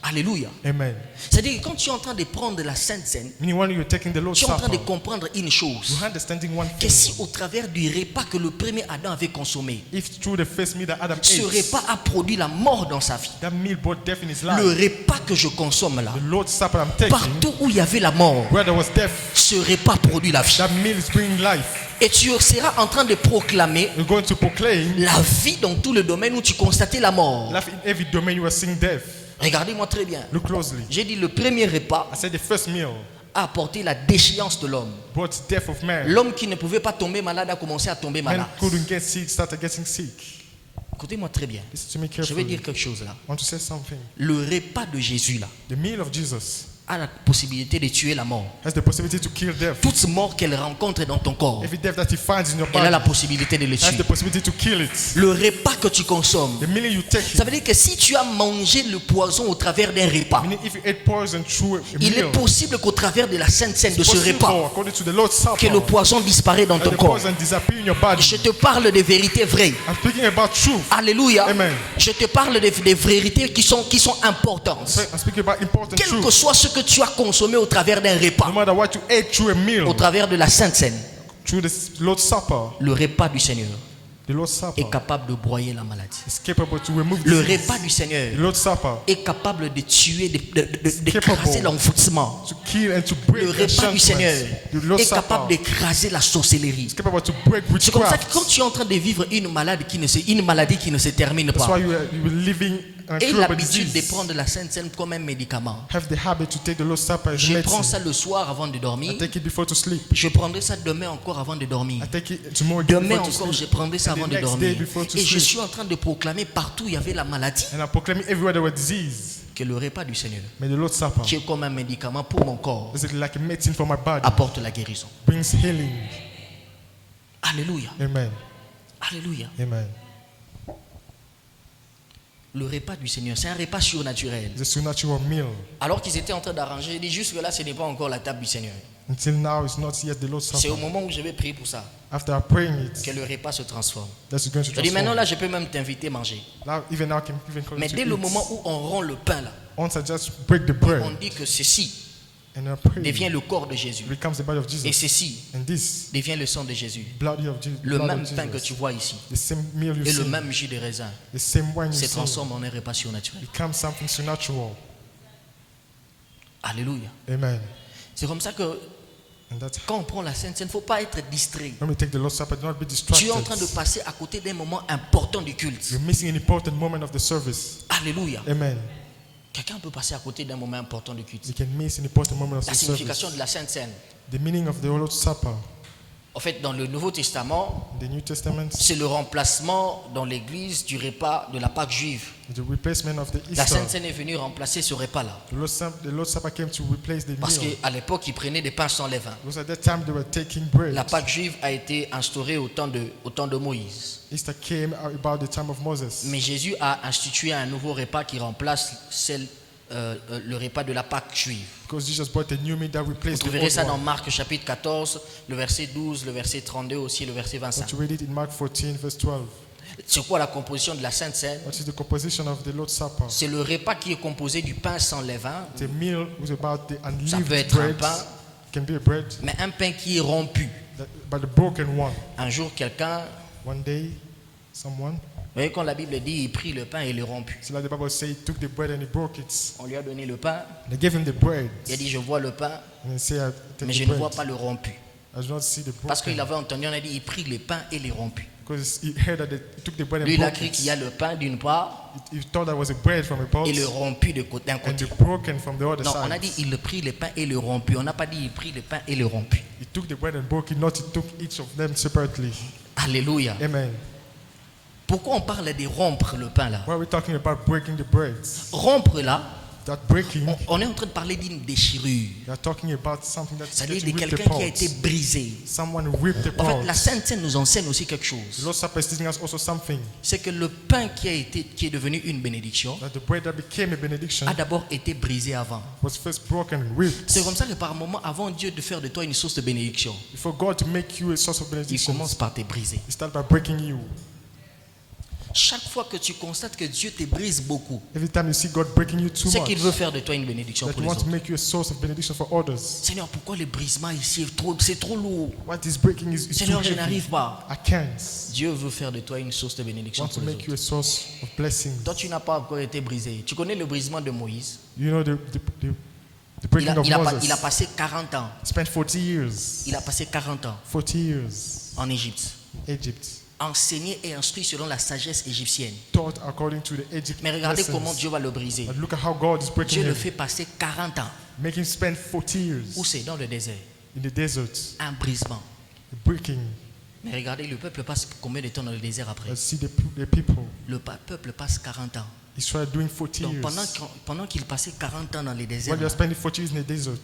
Alléluia. Amen. C'est-à-dire que quand tu es en train de prendre la Sainte Seine, Meaning when you're taking the Lord's tu es en train de Supper, comprendre une chose. you're understanding one Que si thing. au travers du repas que le premier Adam avait consommé, If through the first meal that Adam ce ate, repas a produit la mort dans sa vie, that meal brought death in his le life, repas que je consomme là, the Lord's Supper I'm taking, partout où il y avait la mort, where there was death, ce repas produit la vie. that meal is bringing life. Et tu seras en train de proclamer You're going to proclaim la vie dans tout le domaine où tu constatais la mort. life in every domain you are seeing death. Regardez-moi très bien. Look closely. J'ai dit le premier repas I said the first meal a apporté la déchéance de l'homme. brought death of man. L'homme qui ne pouvait pas tomber malade a commencé à tomber Man malade. couldn't get sick, started getting sick. Écoutez-moi très bien. Listen to me Je vais carefully. dire quelque chose là. I want to say something. Le repas de Jésus là The meal of Jesus a la possibilité de tuer la mort. has the possibility to kill death. Toute mort qu'elle rencontre dans ton corps, Every death that he finds in your elle a la body possibilité de le has tuer. the possibility to kill it. Le repas que tu consommes, The meal you take, ça veut dire que si tu as mangé le poison au travers d'un repas, meaning if you ate poison through a il est meal, possible qu'au travers de la sainte scène de ce possible, repas, according to the Lord's que Supper, le poison disparaît dans that ton the corps. poison disappear in your body. Je te parle de vérités vraies. I'm speaking about truth. Alléluia. Amen. Je te parle des vérités qui sont importantes. I'm speaking about important Quel que truth. soit ce que tu as consommé au travers d'un repas, No matter what you ate through a meal, au travers de la sainte scène, through the Lord's Supper, le repas du Seigneur the Lord's Supper est capable de broyer la maladie. is capable to remove Le disease. repas du Seigneur The Lord's Supper est capable de tuer, d'écraser capable l'enfouissement. to kill and to break Le repas du Seigneur The Lord's est capable Supper d'écraser la sorcellerie. is capable to break C'est comme ça que witchcraft. quand tu es en train de vivre une maladie qui ne se termine That's pas, why you are living an et incurable l'habitude de disease. prendre la Sainte Seine comme un médicament. Have the habit to take the Lord's Supper as Je prends medicine. ça le soir avant de dormir. I take it before to sleep. Je prendrai ça demain encore avant de dormir. I take it tomorrow again Demain before to encore, je sleep. prendrai ça And avant the de next day dormir. before to Et je sleep. suis en train de proclamer partout où il y avait la maladie And I'm proclaiming everywhere there was disease. que le repas du Seigneur, May the Lord's Supper, qui est comme un médicament pour mon corps, is like a medicine for my body, apporte la guérison. brings healing. Alléluia. Amen. Alléluia. Amen. Le repas du Seigneur, c'est un repas surnaturel. It's a supernatural meal. Alors qu'ils étaient en train d'arranger, il dit jusque là, ce n'est pas encore la table du Seigneur. Until now, it's not yet the Lord's C'est au Supper. moment où je vais prier pour ça After I praying it, que le repas se transforme. that's going to Je dis maintenant transform. là, je peux même t'inviter à manger. Now, even now, I can even call Mais you to dès le eat. moment où on rend le pain là, Once I just break the on bread dit que ceci and I pray, devient it le corps de Jésus. becomes the body of Et Jesus. ceci And this, devient le sang de Jésus. blood of Jesus, Le blood même of pain que Jesus, tu vois ici the same meal you et le see, même jus de raisin the same wine you se see, transforme en un repas surnaturel. becomes something supernatural. Alléluia. Amen. C'est comme ça que And that's quand on prend la Sainte Seine, il ne faut pas être distrait. when we take the Lord's Supper, do not be Tu es en train de distracted. passer à côté d'un moment important du culte. You're missing an important moment of the service. Alléluia. Amen. Quelqu'un peut passer à côté d'un moment important du culte. You can miss an important moment of La the signification service. de la Sainte Seine. The meaning of the Lord's Supper En fait, dans le Nouveau Testament, in the New Testament c'est le remplacement dans l'Église du repas de la Pâque juive. is the replacement of the La Easter. Sainte Seine est venue remplacer ce repas-là. The Lord's Supper came to replace the Parce meal. qu'à l'époque, ils prenaient des pains sans levain. Because at that time they were taking bread. La Pâque juive a été instaurée au temps de Moïse. Easter came about the time of Moses. Mais Jésus a institué un nouveau repas qui remplace le repas de la Pâque juive. Because Jesus brought a new meal that Vous replaced the trouverez old ça dans one. Marc chapitre 14, le verset 12, le verset 32 aussi, le verset 25. To read it in Mark 14, verse 12. C'est quoi la composition de la Sainte Seine? What is the composition of the Lord's Supper? C'est le repas qui est composé du pain sans levain, The meal was about the Ça peut unleavened être un bread. pain. It can be a bread, mais un pain qui est rompu. but the broken one. Un jour, quelqu'un, One day, someone, vous voyez quand la Bible dit, il prit le pain et le rompu. so like the Bible says, he took the bread and he broke it. On lui a donné le pain, They gave him the bread. il a dit, je vois le pain, And he said, I take mais the je ne vois bread. pas le rompu. I do not see the Parce qu'il broken. avait entendu, on a dit, il prit le pain et le rompu. Because he heard that they took the bread and Lui, il a broke cru it. qu'il y a le pain d'une part He thought that was a bread from a pot et le rompu d'un and côté. the broken from the other Non, on a side. dit, il prit le pain et le rompu. On n'a pas dit, il prit le pain et le rompu. He took the bread and broke it, not he took each of them separately. Alléluia. Amen. Pourquoi on parle de rompre le pain là? Why are we talking about breaking the bread? Rompre là, that breaking, On est en train de parler d'une déchirure. we are talking about something that's C'est-à-dire de getting ripped quelqu'un qui a apart. été brisé. Someone ripped En fait, apart. la Sainte Seine nous enseigne aussi quelque The chose. Lord's Supper is teaching us also something, C'est que le pain qui est devenu une bénédiction that the bread that became a benediction a d'abord été brisé avant. was first broken and ripped. C'est comme ça que par moment, avant Dieu de faire de toi une source de bénédiction, Before God to make you a source of il benediction, commence par te briser. He started by breaking you. Chaque fois que tu constates que Dieu te brise beaucoup, Every time you see God breaking you too c'est much, qu'il veut faire de toi une bénédiction that pour He les wants to autres. make you a source of benediction for others. Seigneur, pourquoi le brisement ici c'est trop lourd? What is breaking is too Seigneur, je heavy. n'arrive pas. I can't. Dieu veut faire de toi une source de I bénédiction want to pour les make you autres. a source of blessings. Toi, tu n'as pas encore été brisé. Tu connais le brisement de Moïse? You know the breaking of Il a Moses. passé 40 ans. He spent 40 years. Il a passé 40 ans 40 years en Égypte. in Egypt. Enseigné et instruit selon la sagesse égyptienne. Taught according to the Egypt Mais regardez lessons. comment Dieu va le briser. But look at how God is breaking Dieu le him. fait passer 40 ans. Make him spend 40 years Où c'est? Dans le désert. in the desert. Un brisement. Breaking. Mais regardez, le peuple passe combien de temps dans le désert après? Let's see the people. Le peuple passe 40 ans. He started doing 40 Donc years. pendant qu'il passait 40 ans dans les déserts, While they were spending 40 years in the desert,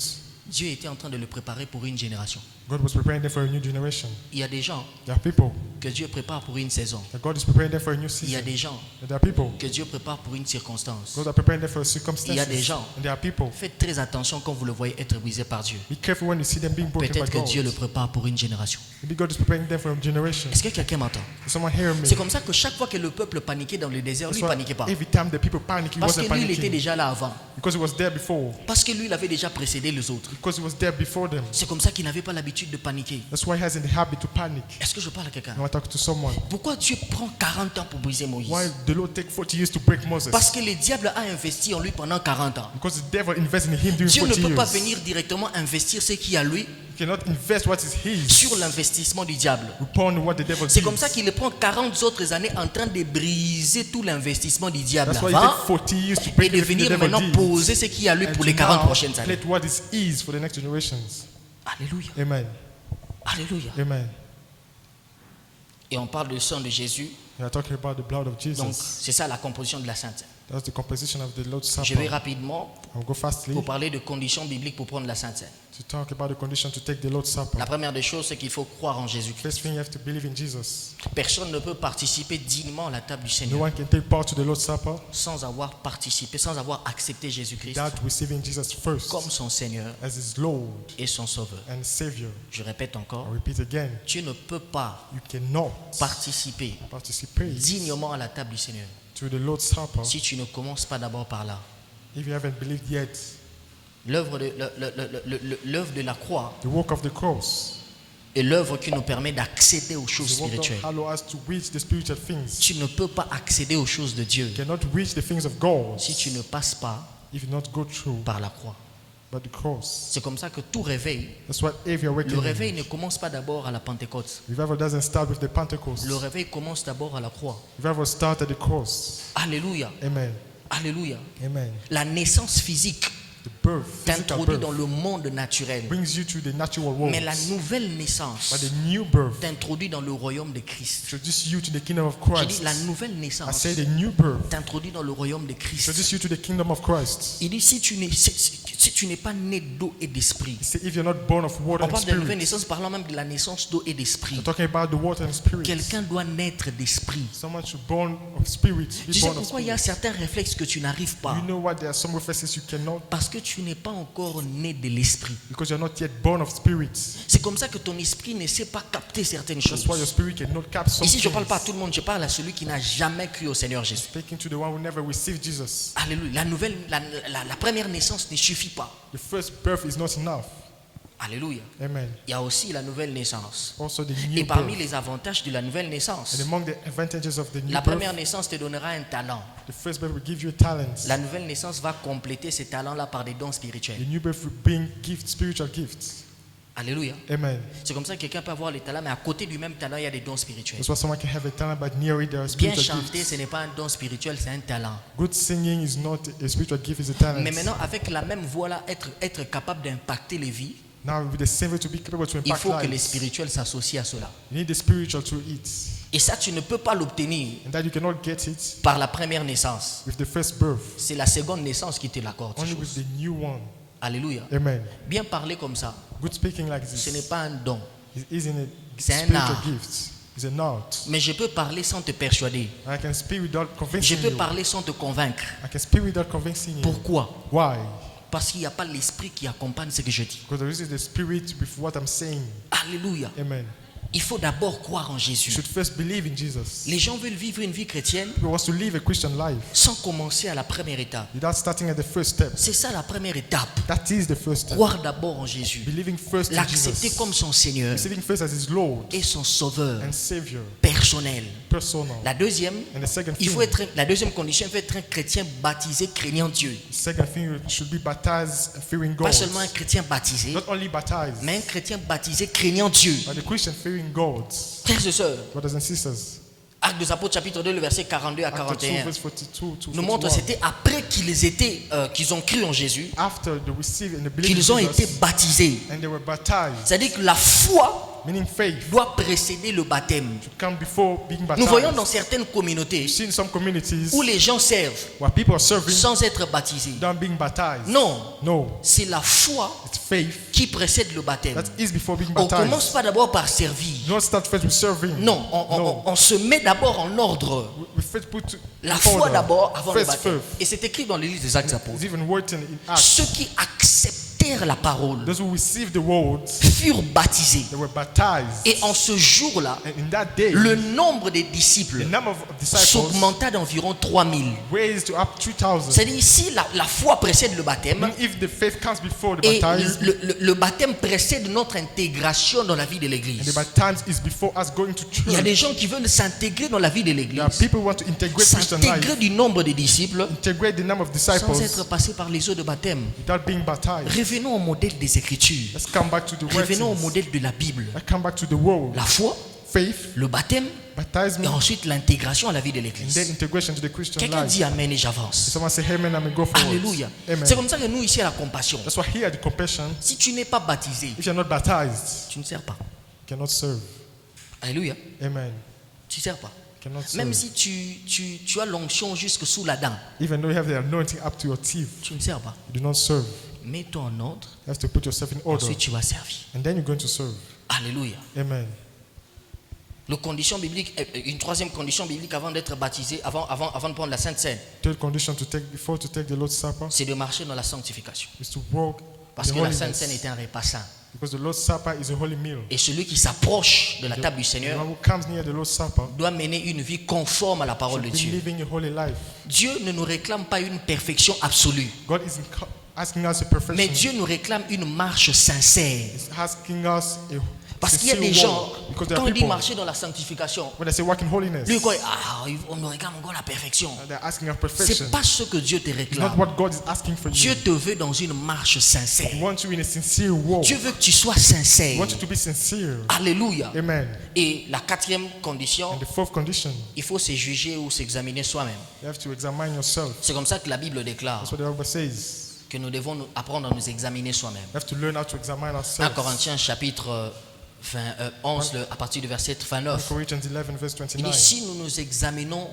Dieu était en train de le préparer pour une génération. God was preparing them for a new generation. Il y a des gens There are people que Dieu prépare pour une saison. that God is preparing them for a new Il y a season. des gens And there are people que Dieu prépare pour une circonstance. God are preparing them for Il y a circumstances. des gens. And there are people. Faites très attention quand vous le voyez être brisé par Dieu. Be careful when you see them being broken by Peut-être que God. Dieu le prépare pour une génération. Maybe God is preparing them for a generation. Est-ce que quelqu'un m'entend? Is someone hearing me? C'est comme ça que chaque fois que le peuple paniquait dans le désert, lui That's ne why paniquait pas. every time the people panic, he Parce que wasn't lui, il était panicking. déjà là avant. Because he was there before. Parce que lui, il avait déjà précédé les autres. Because he was there before them. C'est comme ça qu'il n'avait pas l'habitude de paniquer. That's why he has in the habit to panic. Est-ce que je parle à quelqu'un? I want to talk to someone. Pourquoi Dieu prend 40 ans pour briser Moïse? Why the Lord take 40 years to break Moses? Parce que le diable a investi en lui pendant 40 ans. Because the devil invested in him during Dieu ne 40 peut pas years. venir directement investir ce qui est à lui He cannot invest what is his sur l'investissement du diable. upon what the devil C'est did. comme ça qu'il prend 40 autres années en train de briser tout l'investissement du diable That's why it avant takes 40 years to et break de everything the venir devil maintenant did. poser ce qui est à lui And pour to les 40 now prochaines années. plate what is his for the next generations. Alléluia. Amen. Alléluia. Amen. Et on parle du sang de Jésus. We are talking about the blood of Donc Jesus. c'est ça la composition de la Sainte. That's the composition of the Lord's Je vais Supper. rapidement I'll go fastly pour parler de conditions bibliques pour prendre la Sainte Seine. to talk about the condition to take the Lord's Supper. La première des choses, c'est qu'il faut croire en Jésus-Christ. First thing, you have to believe in Jesus. Personne ne peut participer dignement à la table du No Seigneur one can take part to the Lord's Supper sans avoir participé, sans avoir accepté Jésus-Christ without receiving Jesus first comme son Seigneur as his Lord et son Sauveur. and Savior. Je répète encore, I repeat again, tu ne peux pas you cannot participer participate dignement à la table du Seigneur to the Lord's Supper si tu ne commences pas d'abord par là. if you haven't believed yet. L'œuvre de la croix The work of the cross est l'œuvre qui nous permet d'accéder aux is choses the work that spirituelles. allows us to reach the spiritual things. Tu ne peux pas accéder aux choses de Dieu You cannot reach the things of God si tu ne passes pas if you not go through par la croix. but the cross. C'est comme ça que tout réveil, That's why every le awakening, réveil ne commence pas d'abord à la Pentecôte. revival doesn't start with the Pentecost. Le réveil commence d'abord à la croix. Revival starts at the cross. Alléluia. Amen. Alléluia. Amen. La naissance physique The birth, physical t'introduit birth, dans le monde naturel. brings you to the natural world. Mais la nouvelle naissance But the new birth t'introduit dans le royaume de Christ. introduces you to the kingdom of Je dis Christ. la nouvelle I naissance say the new birth t'introduit dans le royaume de Christ. introduces you to the kingdom of Christ. Il dit si tu n'es pas né d'eau et d'esprit. He said if you're not born of water On and parle de nouvelle spirit, naissance, parlant même de la naissance d'eau et d'esprit. I'm talking about the water and spirit. Quelqu'un doit naître d'esprit. Someone should born of spirit. Be Tu sais born of pourquoi il y a spirit. certains réflexes que tu n'arrives pas? You know what? There are some references you cannot Parce que tu n'es pas encore né de l'esprit. because you're not yet born of spirit. C'est comme ça que ton esprit ne sait pas capter certaines choses. That's why your spirit cannot capture some Ici, je ne things. parle pas à tout le monde, je parle à celui qui n'a jamais cru au Seigneur Jésus. Speaking to the one who never received Jesus. Alléluia. La première naissance ne suffit pas. The first birth is not enough. Alléluia. Amen. Il y a aussi la nouvelle naissance. Also the Et new parmi birth. les avantages de la nouvelle naissance, And among the advantages of the new la birth, première naissance te donnera un talent. the first birth will give you a talent. La nouvelle naissance va compléter ces talents-là par des dons The spirituels. new birth will bring gifts, spiritual gifts. Alléluia. Amen. C'est comme ça que quelqu'un peut avoir les talents, mais à côté du même talent, il y a des dons spirituels. That's why someone can have a talent, but near it there are Bien spiritual chanter, gifts. ce n'est pas un don spirituel, c'est un talent. Good singing is not a spiritual gift, it's a talent. Mais maintenant, avec la même voix-là, être capable d'impacter les vies, Now with the same way to be capable to il impact faut que les lives, spirituels s'associent à cela. you need the spiritual to it. Et ça, tu ne peux pas l'obtenir and that you cannot get it par la première naissance. with the first birth, C'est la seconde naissance qui te l'accorde. only with the new one. Alléluia. Amen. Bien parler comme ça, Good speaking like ce n'est this pas un don. it isn't a C'est un spiritual art. gift. It's an art. Mais je peux parler sans te persuader. I can speak without Je convincing peux you. parler sans te convaincre. I can speak without convincing you. Pourquoi? Why? Parce qu'il n'y a pas l'esprit qui accompagne ce que je dis. Because there is the spirit with what I'm saying. Alléluia. Amen. Il faut d'abord croire en You Jésus. should first believe in Jesus. Les gens veulent vivre une vie chrétienne People want to live a Christian life sans commencer à la première étape. without starting at the first step. C'est ça la première étape. That is the first step. Croire d'abord en Jésus. Believing first in L'accepter Jesus. comme son Seigneur Receiving first as His Lord et son Sauveur and Savior, personnel. personal. La deuxième, And the second il thing, faut être, la deuxième condition, il faut être un chrétien baptisé, craignant Dieu. second thing, you should be baptized and fearing God. Pas seulement un chrétien baptisé, Not only baptized, mais un chrétien baptisé, craignant Dieu. but a Christian fearing God. Frères et sœurs, Brothers and sisters, Actes des Apôtres chapitre 2, le verset 42 à Acts 2, 41, verse 42 to nous montre que 41. c'était après qu'ils ont cru en Jésus, After they received and they believed in qu'ils ont été Jesus, baptisés. and they were baptized, C'est-à-dire que la foi meaning faith doit précéder le baptême. should come before being Nous voyons dans baptized. certaines communautés You see in some communities où les gens servent where people are serving sans être baptisés. without being baptized. Non, No, c'est la foi it's faith qui précède le baptême. that is before being On ne commence baptized. pas d'abord par servir. You don't start first with serving. Non, on se met d'abord en ordre. We first put La in foi order. d'abord avant le First, baptême. first. Et c'est écrit dans l'Église des Actes des Apôtres. It's even written in Acts. Ceux qui acceptèrent la parole Those who received the words, furent baptisés. they were baptized. Et en ce jour-là, And in that day, le nombre des disciples the number of disciples s'augmenta d'environ 3000. raised to up 3,000. C'est-à-dire ici, la foi précède le baptême. Meaning if the faith comes before the Et baptized, le baptême précède notre intégration dans la vie de and the l'Église. baptized is before us going to Il y a church. des gens qui veulent s'intégrer dans la vie de There are l'Église, people who want to integrate Christian s'intégrer life, du nombre des disciples integrate the number of sans disciples être passés par les eaux de baptême. without being baptized. Revenons au modèle des Écritures. Let's come back to the Revenons au writings. modèle de la Bible. Let's come back to the word. La foi, Faith, le baptême et baptism, ensuite l'intégration à la vie de and then l'Église. integration to the Christian Quelqu'un life. dit Amen et j'avance. Someone say amen, I may go forward. Alléluia. Amen. C'est comme ça que nous ici à la compassion, That's why here at the compassion, si tu n'es pas baptisé, if you're not baptized, tu ne sers pas. you cannot serve. Alléluia. Amen. Tu ne sers pas. You cannot serve. Même si tu as l'onction jusque sous la dent, Even though you have the anointing up to your teeth, tu ne sers pas. you do not serve. Mets-toi en ordre, You have to put yourself in order, ensuite tu vas servir. and then you're going to serve. Alléluia. Amen. Le condition biblique, une troisième condition biblique avant d'être baptisé, avant de prendre la Sainte Seine, Third condition before to take the Lord's Supper c'est de marcher dans la sanctification. is to walk Parce in que la Sainte Seine holiness. est un repas saint. Because the Lord's Supper is a holy meal. Et celui qui s'approche de la table du The Seigneur one who comes near the Lord's Supper doit mener une vie conforme à la parole de should be Dieu. living a holy life. Dieu ne nous réclame pas une perfection absolue, God isn't asking us a mais perfection. Dieu nous réclame une marche sincère. He's asking us a Parce qu'il y a des sincere gens, walk. Because there quand are on dit people, marcher dans la sanctification, when they say walk in holiness, lui, quoi, on nous réclame encore la perfection. they're asking of perfection. C'est pas ce que Dieu te It's not réclame. what God is asking for you. Dieu te veut dans une marche sincère. He wants you in a sincere walk. Dieu veut que tu sois He sincère. wants you to be sincere. Alléluia. Amen. Et la quatrième condition, And the fourth condition, il faut se juger ou s'examiner soi-même. you have to examine yourself. C'est comme ça que la Bible déclare That's what the Bible says. que nous devons apprendre à nous examiner soi-même. We have to learn how to examine 1 ourselves. Corinthiens chapitre 11, à partir du verset 29. Corinthians 11, verse Il dit, 29. si nous nous examinons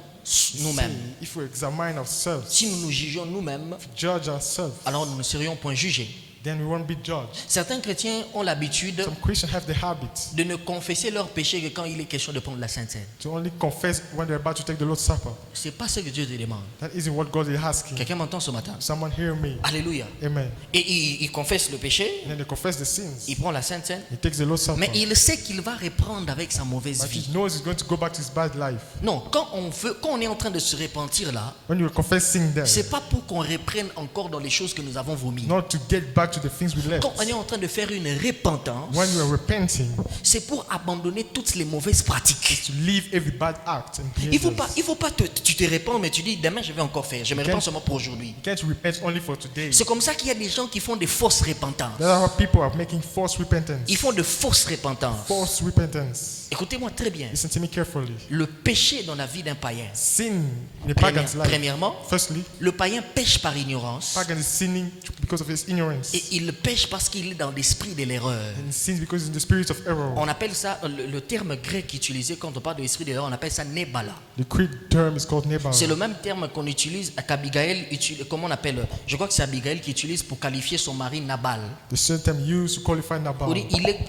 nous-mêmes, See, if we examine ourselves, si nous nous jugeons nous-mêmes, judge ourselves, alors nous ne serions point jugés. then we won't be judged. Certains chrétiens ont l'habitude Some Christians have the habit de ne confesser leurs péchés que quand il est question de prendre la Sainte Seine. to only confess when they're about to take the Lord's Supper. C'est pas ce que Dieu te demande. That isn't what God is asking. Quelqu'un m'entend ce matin? Someone hear me. Alléluia. Amen. Et il confesse le péché, And then they confess the sins. il prend la Sainte Seine, He takes the Lord's Supper. mais il sait qu'il va reprendre avec sa mauvaise But he vie. knows he's going to go back to his bad life. Non, quand on est en train de se repentir là, When you're confessing there, c'est pas pour qu'on reprenne encore dans les choses que nous avons vomi. not to get back to the things we left. Quand on est en train de faire une repentance, When you are repenting, c'est pour abandonner toutes les mauvaises pratiques. to leave every bad act and Il faut behaviors. pas tu te repens, mais tu dis demain je vais encore faire. Je me repens seulement pour aujourd'hui. You can't repent only for today. C'est comme ça qu'il y a des gens qui font des fausses repentances. There are people who are making false repentance. Ils font de fausses repentances. False repentance. Écoutez-moi très bien. Listen to me carefully. Le péché dans la vie d'un païen. Sin in a pagan's life. Premièrement, Firstly, le païen pêche par ignorance pagan is sinning because of his ignorance. Et il pêche parce qu'il est dans l'esprit de l'erreur. And he sins because he's in the spirit of error. On appelle ça, le terme grec utilisé quand on parle de l'esprit de l'erreur, on appelle ça nebala. The Greek term is called Nabal. C'est le même terme qu'on utilise, qu'Abigail utilise, comment on appelle, je crois que c'est Abigail qui utilise pour qualifier son mari Nabal. The same term used to qualify Nabal.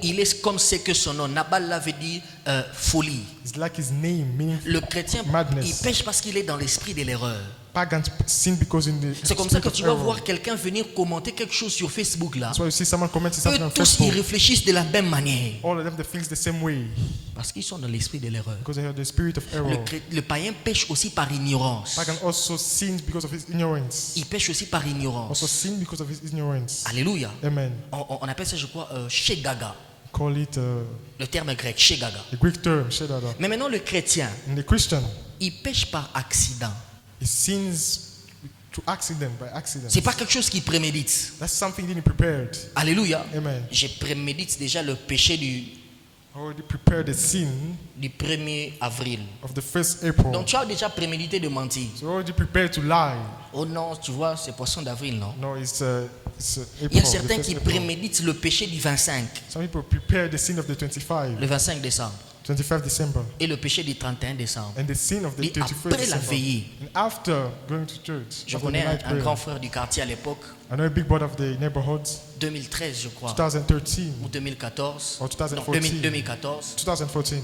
Il est comme c'est que son nom. Nabal là veut dire folie. It's like his name, meaning Le chrétien, madness. il pêche parce qu'il est dans l'esprit de l'erreur. Pagans sin because in the C'est comme ça spirit que of tu vas error. voir quelqu'un venir commenter quelque chose sur Facebook là. That's why you see someone commenting something Eux on tous, ils Facebook. réfléchissent de la même manière. All of them they think the same way Parce qu'ils sont dans l'esprit de l'erreur. because they have the spirit of error. Le païen pêche aussi par ignorance. Pagan also sins because of his ignorance. Il pêche aussi par Also ignorance. sin because of his ignorance. Alléluia. Amen. On appelle ça, je crois, shegaga. Call it Le terme grec, shegaga. the Greek term, shedada. Mais maintenant, le chrétien, In the Christian, il pêche par accident. he sins to accident, by accident. C'est pas quelque chose qu'il prémédite. That's something he didn't prepared. Alléluia. Amen. Je prémédite déjà le péché Already prepared the sin du 1er avril. of the 1st April. Donc tu as déjà prémédité de mentir. So already prepared to lie. Oh non, tu vois, c'est poisson d'avril, non? No, it's April. Il y a the certains 1st qui April. préméditent le péché du 25, Some people prepare the sin of the 25, le 25 décembre, 25 December, et le péché du 31 décembre. and the sin of the Et 31st après la December. veillée, And after going to church, je after the connais night un prayer, grand frère du quartier à l'époque, I know a big brother of the neighborhood, 2013 je crois, 2013 ou 2014, or non, 2014. 2014, 2014.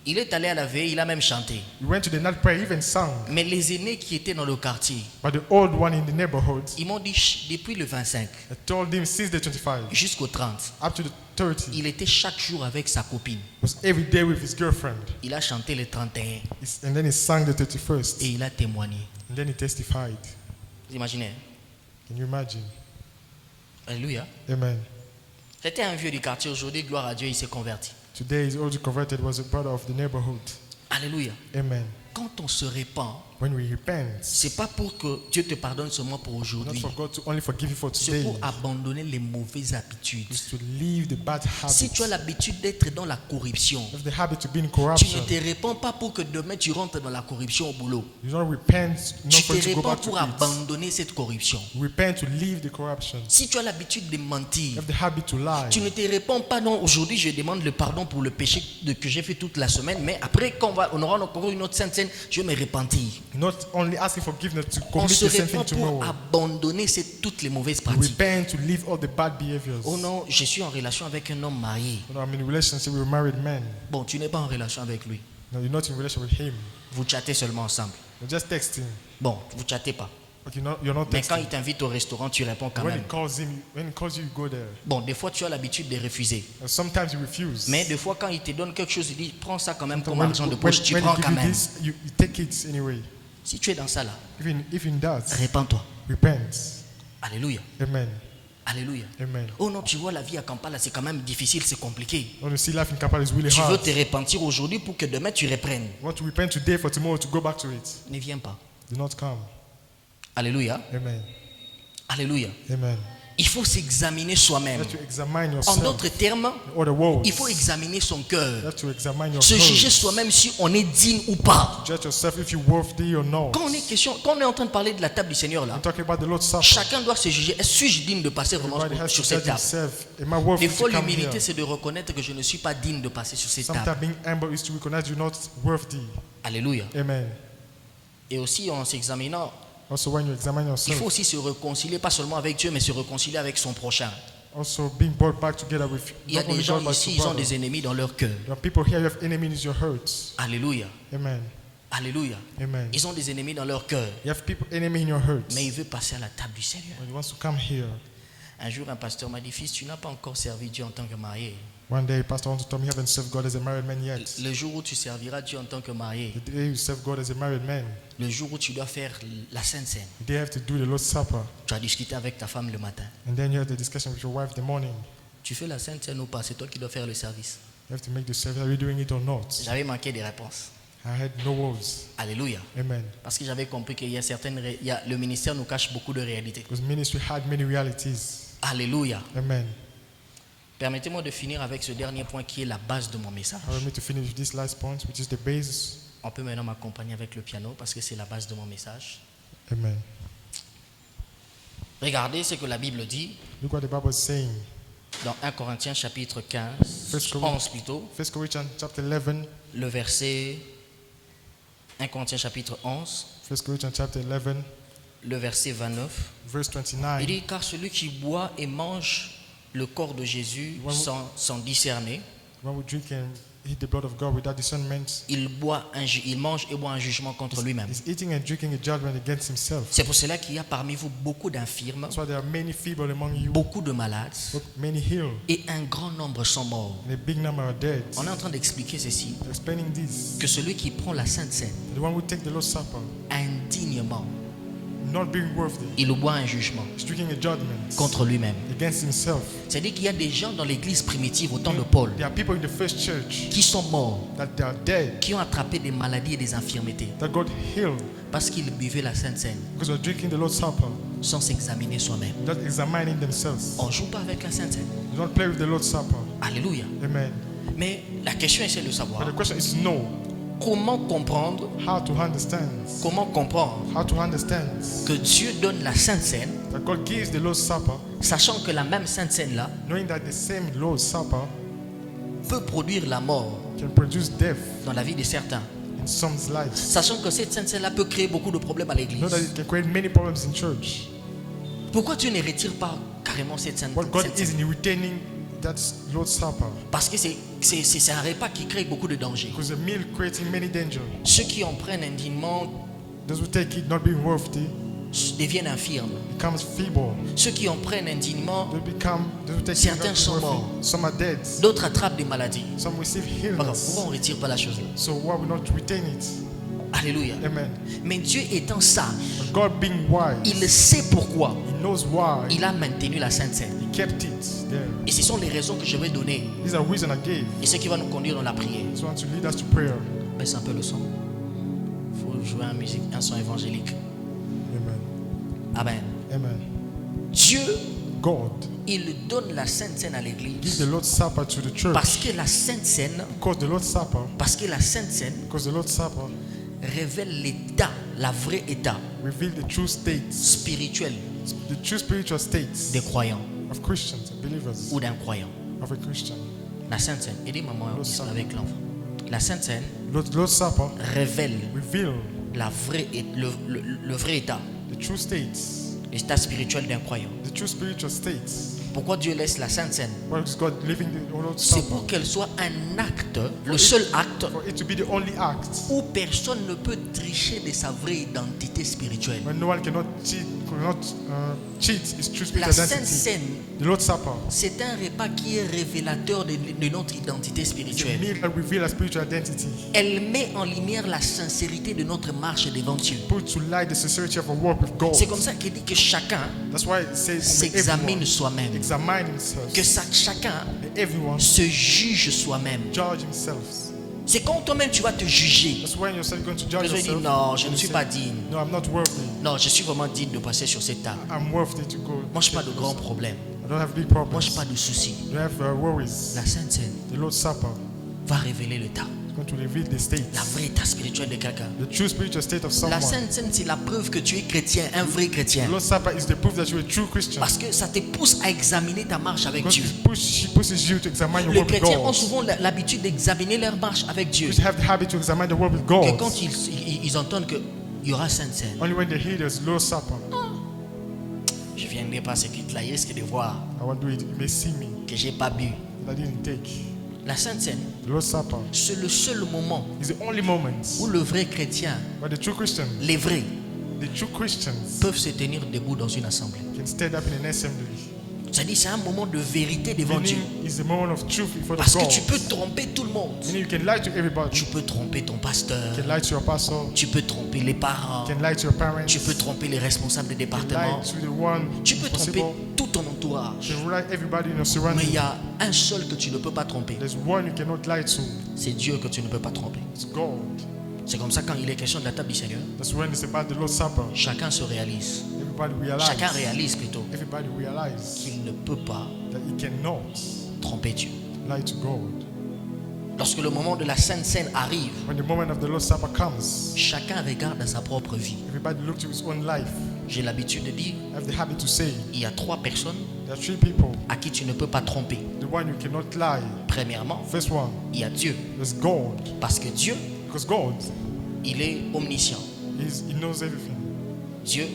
il est allé à la veille, il a même chanté. We went to the night prayer, even sang. Mais les aînés qui étaient dans le quartier, But the old one in the neighborhood, ils m'ont dit, chut, depuis le 25 I told him since the 25 jusqu'au 30, up to the 30, il était chaque jour avec sa copine. was every day with his girlfriend. Il a chanté le 31 And then he sang the et 31st. il a témoigné. And then he testified. Vous imaginez? Can you imagine? Alléluia. Amen. C'était un vieux du quartier, aujourd'hui, gloire à Dieu, il s'est converti. Today he's already converted, was a brother of the neighborhood. Alléluia. Amen. Quand on se répand, When we repent, c'est pas pour que Dieu te pardonne seulement pour not aujourd'hui. for God to only forgive you for C'est today, pour abandonner les mauvaises habitudes. it's to leave the bad Si habits. tu as l'habitude d'être dans la corruption, Have the habit to be in tu ne corruption. te répands pas pour que demain tu rentres dans la corruption au boulot. You don't repent not Tu for te you to go répands back to pour it. abandonner cette corruption. Repent to leave the corruption. Si tu as l'habitude de mentir, Have the habit to lie. tu ne te répands pas. Non, aujourd'hui je demande le pardon pour le péché que j'ai fait toute la semaine, mais après quand on aura encore une autre sainte scène, je vais me repentir. Not only asking forgiveness to On commit se the same répand thing pour tomorrow. abandonner toutes les mauvaises pratiques. Repent to leave all the bad behaviors. Oh non, je suis en relation avec un homme marié. You know, I'm in a relationship with a married man. Bon, tu n'es pas en relation avec lui. No, you're not in a relationship with him. Vous chattez seulement ensemble. You're just texting. Bon, vous chattez pas. But you're not Mais quand texting. il t'invite au restaurant, tu réponds quand When même. he calls you, you go there. Bon, des fois, tu as l'habitude de refuser. And sometimes you refuse. Mais des fois, quand il te donne quelque chose, il dit, prends ça quand même comme When, argent de when, poche, tu when prends he quand give you même. this, you take it anyway. Si tu es dans ça là, Even that, répands-toi. repent. Alléluia. Amen. Alléluia. Amen. Oh non, tu vois, la vie à Kampala, c'est quand même difficile, c'est compliqué. When you see life in Kampala is really Tu veux hard. te repentir aujourd'hui pour que demain tu reprennes. You want to repent today for tomorrow to go back to it. Ne viens pas. Do not come. Alléluia. Amen. Alléluia. Amen. Il faut s'examiner You soi-même. have to examine En yourself. d'autres termes, Or the world. il faut examiner son You cœur. have to examine your Se juger heart. soi-même si on est digne ou pas. Judge yourself if you're worthy or not. Quand on est en train de parler de la table du Seigneur là, I'm talking about the Lord's Supper. chacun doit se juger. Suis-je digne de passer vraiment Everybody has sur to cette judge table? himself. Am I worthy Des fois, to come l'humilité, here? c'est de reconnaître que je ne suis pas digne de passer sur cette Sometimes table. being humble is to recognize you're not worthy. Alléluia. Amen. Et aussi, en s'examinant, Also, when you examine il yourself, faut aussi se réconcilier, pas seulement avec Dieu, mais se réconcilier avec son prochain. also being brought back together with Il y a not des only gens God but ici, your ils ont brother. des ennemis dans leur cœur. There are people here who have enemies in your hearts. Alléluia. Amen. Alléluia. Amen. Ils ont des ennemis dans leur cœur. You have people enemy in your hearts. Mais il veut passer à la table du Seigneur. When he wants to come here. Un jour, un pasteur m'a dit, fils, tu n'as pas encore servi Dieu en tant que marié. One day, Pastor wants to tell me you haven't served God as a married man yet. Le jour où tu serviras Dieu en tant que marié, The day you serve God as a married man, le jour où tu dois faire la Sainte Seine, the day you have to do the Lord's Supper, tu as discuté avec ta femme le matin. and then you have the discussion with your wife in the morning. Tu fais la Sainte Seine ou pas? C'est toi qui dois faire le service. You have to make the service. Are you doing it or not? J'avais manqué des réponses. I had no words. Alléluia. Amen. Parce que j'avais compris qu'il y a le ministère nous cache beaucoup de réalités. Because ministry had many realities. Alléluia. Amen. Permettez-moi de finir avec ce dernier point qui est la base de mon message. I want me to finish with this last point, which is the basis. On peut maintenant m'accompagner avec le piano parce que c'est la base de mon message. Amen. Regardez ce que la Bible dit Look what the Bible is saying. dans 1 Corinthiens chapitre 15, First 11 plutôt, 1 Corinthians chapter 11. le verset 1 Corinthiens chapitre 11, 1 Corinthians chapter 11, le verset 29. verse Il 29. dit, car celui qui boit et mange le corps de Jésus sans discerner, When we drink and eat the blood of God without discernment, il mange et boit un jugement contre lui-même. he's eating and drinking a judgment against himself. C'est pour cela qu'il y a parmi vous beaucoup d'infirmes, That's why there are many feeble among you, beaucoup de malades many healed, et un grand nombre sont morts. and a big number are dead. On est en train d'expliquer ceci, They're explaining this. que celui qui prend la Sainte Seine The one who take the Lord's Supper, indignement, not being worthy, il boit un jugement is drinking a judgment contre lui-même. against himself. C'est-à-dire qu'il y a des gens dans l'église primitive au temps de Paul There are people in the first church qui sont morts, that they are dead, qui ont attrapé des maladies et des infirmités that got healed parce qu'ils buvaient la Sainte Seine because they're drinking the Lord's Supper, sans s'examiner soi-même. without examining themselves. On ne joue pas avec la Sainte Seine. You don't play with the Lord's Supper. Alléluia. Amen. Mais la question est de But savoir the question is no. comment comprendre, How to understand. How to understand que Dieu donne la Sainte Seine, that God gives the Lord's Supper, sachant que la même Sainte Seine-là knowing that the same Lord's Supper peut produire la mort can produce death dans la vie de certains. in some's life. Sachant que cette Sainte Seine-là peut créer beaucoup de problèmes à l'église. Know that it can create many problems in church. Pourquoi Dieu ne retire pas carrément cette Sainte What God Seine? is in retaining that Lord's Supper, Parce que c'est un repas qui crée beaucoup de dangers. because the meal creating many dangers. Ceux qui en prennent indignement Those who take it not being worthy deviennent infirmes. becomes feeble. Ceux qui en prennent indignement, Those who take it Certains not sont being morts. worthy. Some are dead. d'autres attrapent des maladies. Some receive Alors, illness. pourquoi on ne retire pas la chose là? So why we not retain it? Alléluia. Amen. Mais Dieu étant sage, But God being wise, il sait pourquoi He knows why il a maintenu la Sainte Seine. He kept it there. Et ce sont les raisons que je vais donner. These are reasons I gave. Et ce qui va nous conduire dans la prière. So I want to lead us to prayer. Baisse un peu le son. Il faut jouer un musique, un son évangélique. Amen. Amen. Amen. Dieu, God, il donne la Sainte Seine à give l'église. the Lord's Supper to the church. Parce que la Sainte Seine, Because the Lord's Supper, because the Lord's Supper révèle l'état, la vraie état reveal the true states, spirituel the true spiritual states des croyants of Christians, of believers, ou d'un croyant. of a Christian. La Sainte Seine, aidez maman avec l'enfant. La Sainte Seine Lord's Supper révèle reveal le vrai état, the true states, l'état spirituel d'un croyant. the true spiritual states. Pourquoi Dieu laisse la Sainte Seine? Why is God living the Lord's C'est Supper? pour qu'elle soit un acte, le seul acte For it to be the only act où personne ne peut tricher de sa vraie identité spirituelle. when no one cannot cheat his true La spiritual Sainte identity. Seine, The Lord's Supper c'est un repas qui est révélateur de notre identité is a spirituelle. meal that reveals our spiritual identity. Elle met en lumière la sincérité de notre marche devant Dieu. Put to light the sincerity of our walk with God. C'est comme ça qu'il dit que chacun That's why it says s'examine soi-même. examine himself. Que chacun And everyone se juge soi-même. judge himself. C'est quand toi-même tu vas te juger. That's when yourself going to Tu judge vas dire yourself. non, je ne You suis say, pas digne. No, I'm not worthy. Non, je suis vraiment digne de passer sur cette table. I'm worthy to go. Moi, je n'ai pas de grands problèmes. I don't have big Moi, problems. je n'ai pas de soucis. You have worries. La Sainte Seine The Lord's Supper va révéler l'état, is going to reveal the state, la vraie état spirituel de quelqu'un. the true spiritual state of La someone. Sainte Seine, c'est la preuve que tu es chrétien, un vrai chrétien. The Lord's Supper is the proof that you're a true Christian. Parce que ça te pousse à examiner ta marche avec Because Dieu. she pushes you to examine your Les walk with chrétiens ont God. souvent l'habitude d'examiner leur marche avec Dieu. You have the habit to examine the walk with Et God. quand ils entendent qu'il y aura Sainte Seine, Only when they hear there's Lord's Supper. je viendrai pas ce qui te la risque de voir I want to do it. You may see me. que j'ai pas bu. That I didn't take. La Sainte Seine, The Lord's Supper c'est le seul moment is the only moment où le vrai chrétien, where the true Christians, les vrais, the true Christians peuvent se tenir debout dans une assemblée. can stand up in an assembly. C'est-à-dire c'est un moment de vérité devant Dieu. Meaning is the moment of truth before the Parce que God. tu peux tromper tout le monde. Meaning you can lie to everybody. Tu peux tromper ton pasteur. You can lie to your pastor. Tu peux tromper les parents. You can lie to your parents. Tu peux tromper les responsables de You can département. lie to the one Tu peux tromper responsible. tout ton entourage. You can lie everybody in your Mais il surroundings. y a un seul que tu ne peux pas tromper. There's one you cannot lie to. C'est Dieu que tu ne peux pas tromper. It's God. C'est comme ça quand il est question de la table du Seigneur, That's when it's about the Lord's Supper. chacun se réalise. Everybody Chacun realize. réalise plutôt Everybody realize qu'il ne peut pas that he cannot tromper Dieu. lie to God. Lorsque le moment de la Sainte Seine arrive, when the moment of the Lord's Supper comes, chacun regarde à sa propre vie. everybody looks to his own life. J'ai l'habitude de dire, I have the habit to say, il y a 3 personnes there are 3 people, à qui tu ne peux pas tromper. the one you cannot lie. Premièrement, First one il y a Dieu. is God, Parce que Dieu, because God, il est omniscient. he knows everything. Dieu,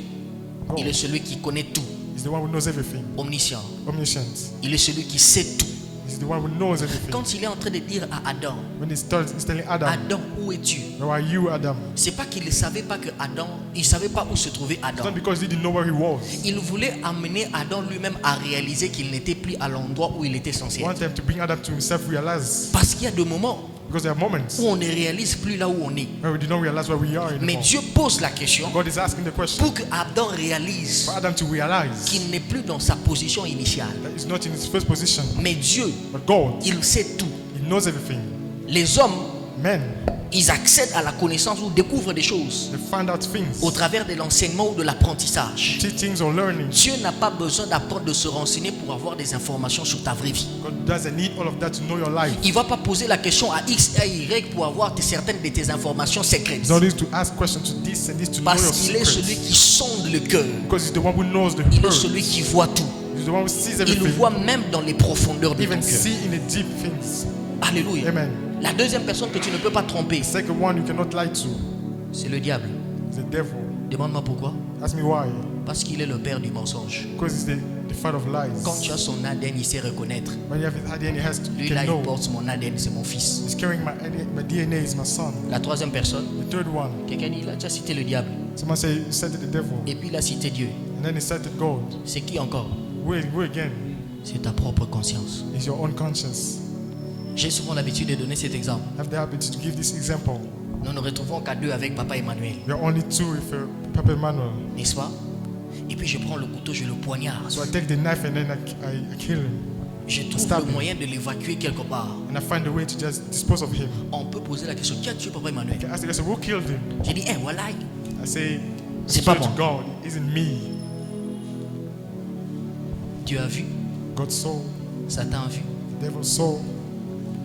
God il est celui qui connaît tout. is the one who knows everything. Omniscient. Omniscient. Il est celui qui sait tout. He's the one who knows everything. Quand il est en train de dire à Adam, When he's telling Adam, Adam, où es-tu? where are you, Adam? C'est pas qu'il ne savait pas que Adam, il savait pas où se trouvait It's Adam. not because he didn't know where he was. Il voulait amener Adam lui-même à réaliser qu'il n'était plus à l'endroit où il était censé He être. wanted to bring Adam to himself realize, Parce qu'il y a des moments because there are moments où on ne réalise plus là où on est. where we do not realize where we are Mais anymore. Dieu pose la question God is asking the question pour que Adam réalise for Adam to realize qu'il n'est plus dans sa position initiale. that he's not in his first position. Mais Dieu, But God, il sait tout. he knows everything. Les hommes, Men, ils accèdent à la connaissance ou découvrent des choses they find out things, au travers de l'enseignement ou de l'apprentissage. teachings or learning. Dieu n'a pas besoin d'apprendre, de se renseigner pour avoir des informations sur ta vraie vie. God doesn't need all of that to know your life. Il ne va pas poser la question à X et à Y pour avoir certaines de tes informations secrètes. He don't need to ask questions to this and this to know your Parce qu'il est celui secrets. qui sonde le cœur. Because he's the one who knows the Il est heart. celui qui voit tout. He's the one who sees Il le everything. voit même dans les profondeurs de ton Even cœur. see in the deep things. Alléluia. Amen. La deuxième personne que tu ne peux pas tromper, The second one you cannot lie to c'est le diable. is the devil. Demande-moi pourquoi. Ask me why. Parce qu'il est le père du mensonge. Because he's the father of lies. Quand tu as son ADN, il sait reconnaître. When you have his ADN, Lui he là, can il know. porte mon ADN, c'est mon fils. He's carrying my DNA is my son. La troisième personne, The third one, quelqu'un dit, là, tu as cité le diable. someone say he cited the devil. Et puis il a cité Dieu. And then he cited God. C'est qui encore? Who again? C'est ta propre conscience. Is your own conscience. J'ai souvent l'habitude de donner cet exemple. I have the habit to give this example. Nous ne retrouvons qu'à 2 avec Papa Emmanuel, We are only 2 with Papa Emmanuel. n'est-ce pas? Et puis je prends le couteau, je le poignarde. So I take the knife and then I kill him. Je trouve Stab le him. moyen de l'évacuer quelque part. And I find a way to just dispose of him. On peut poser la question, qui a tué Papa Emmanuel? I ask the question, who killed him? J'ai dit, voilà. I say, C'est "Swear pas to moi." God, it isn't me. Dieu a vu, God saw, Satan a vu, the devil saw,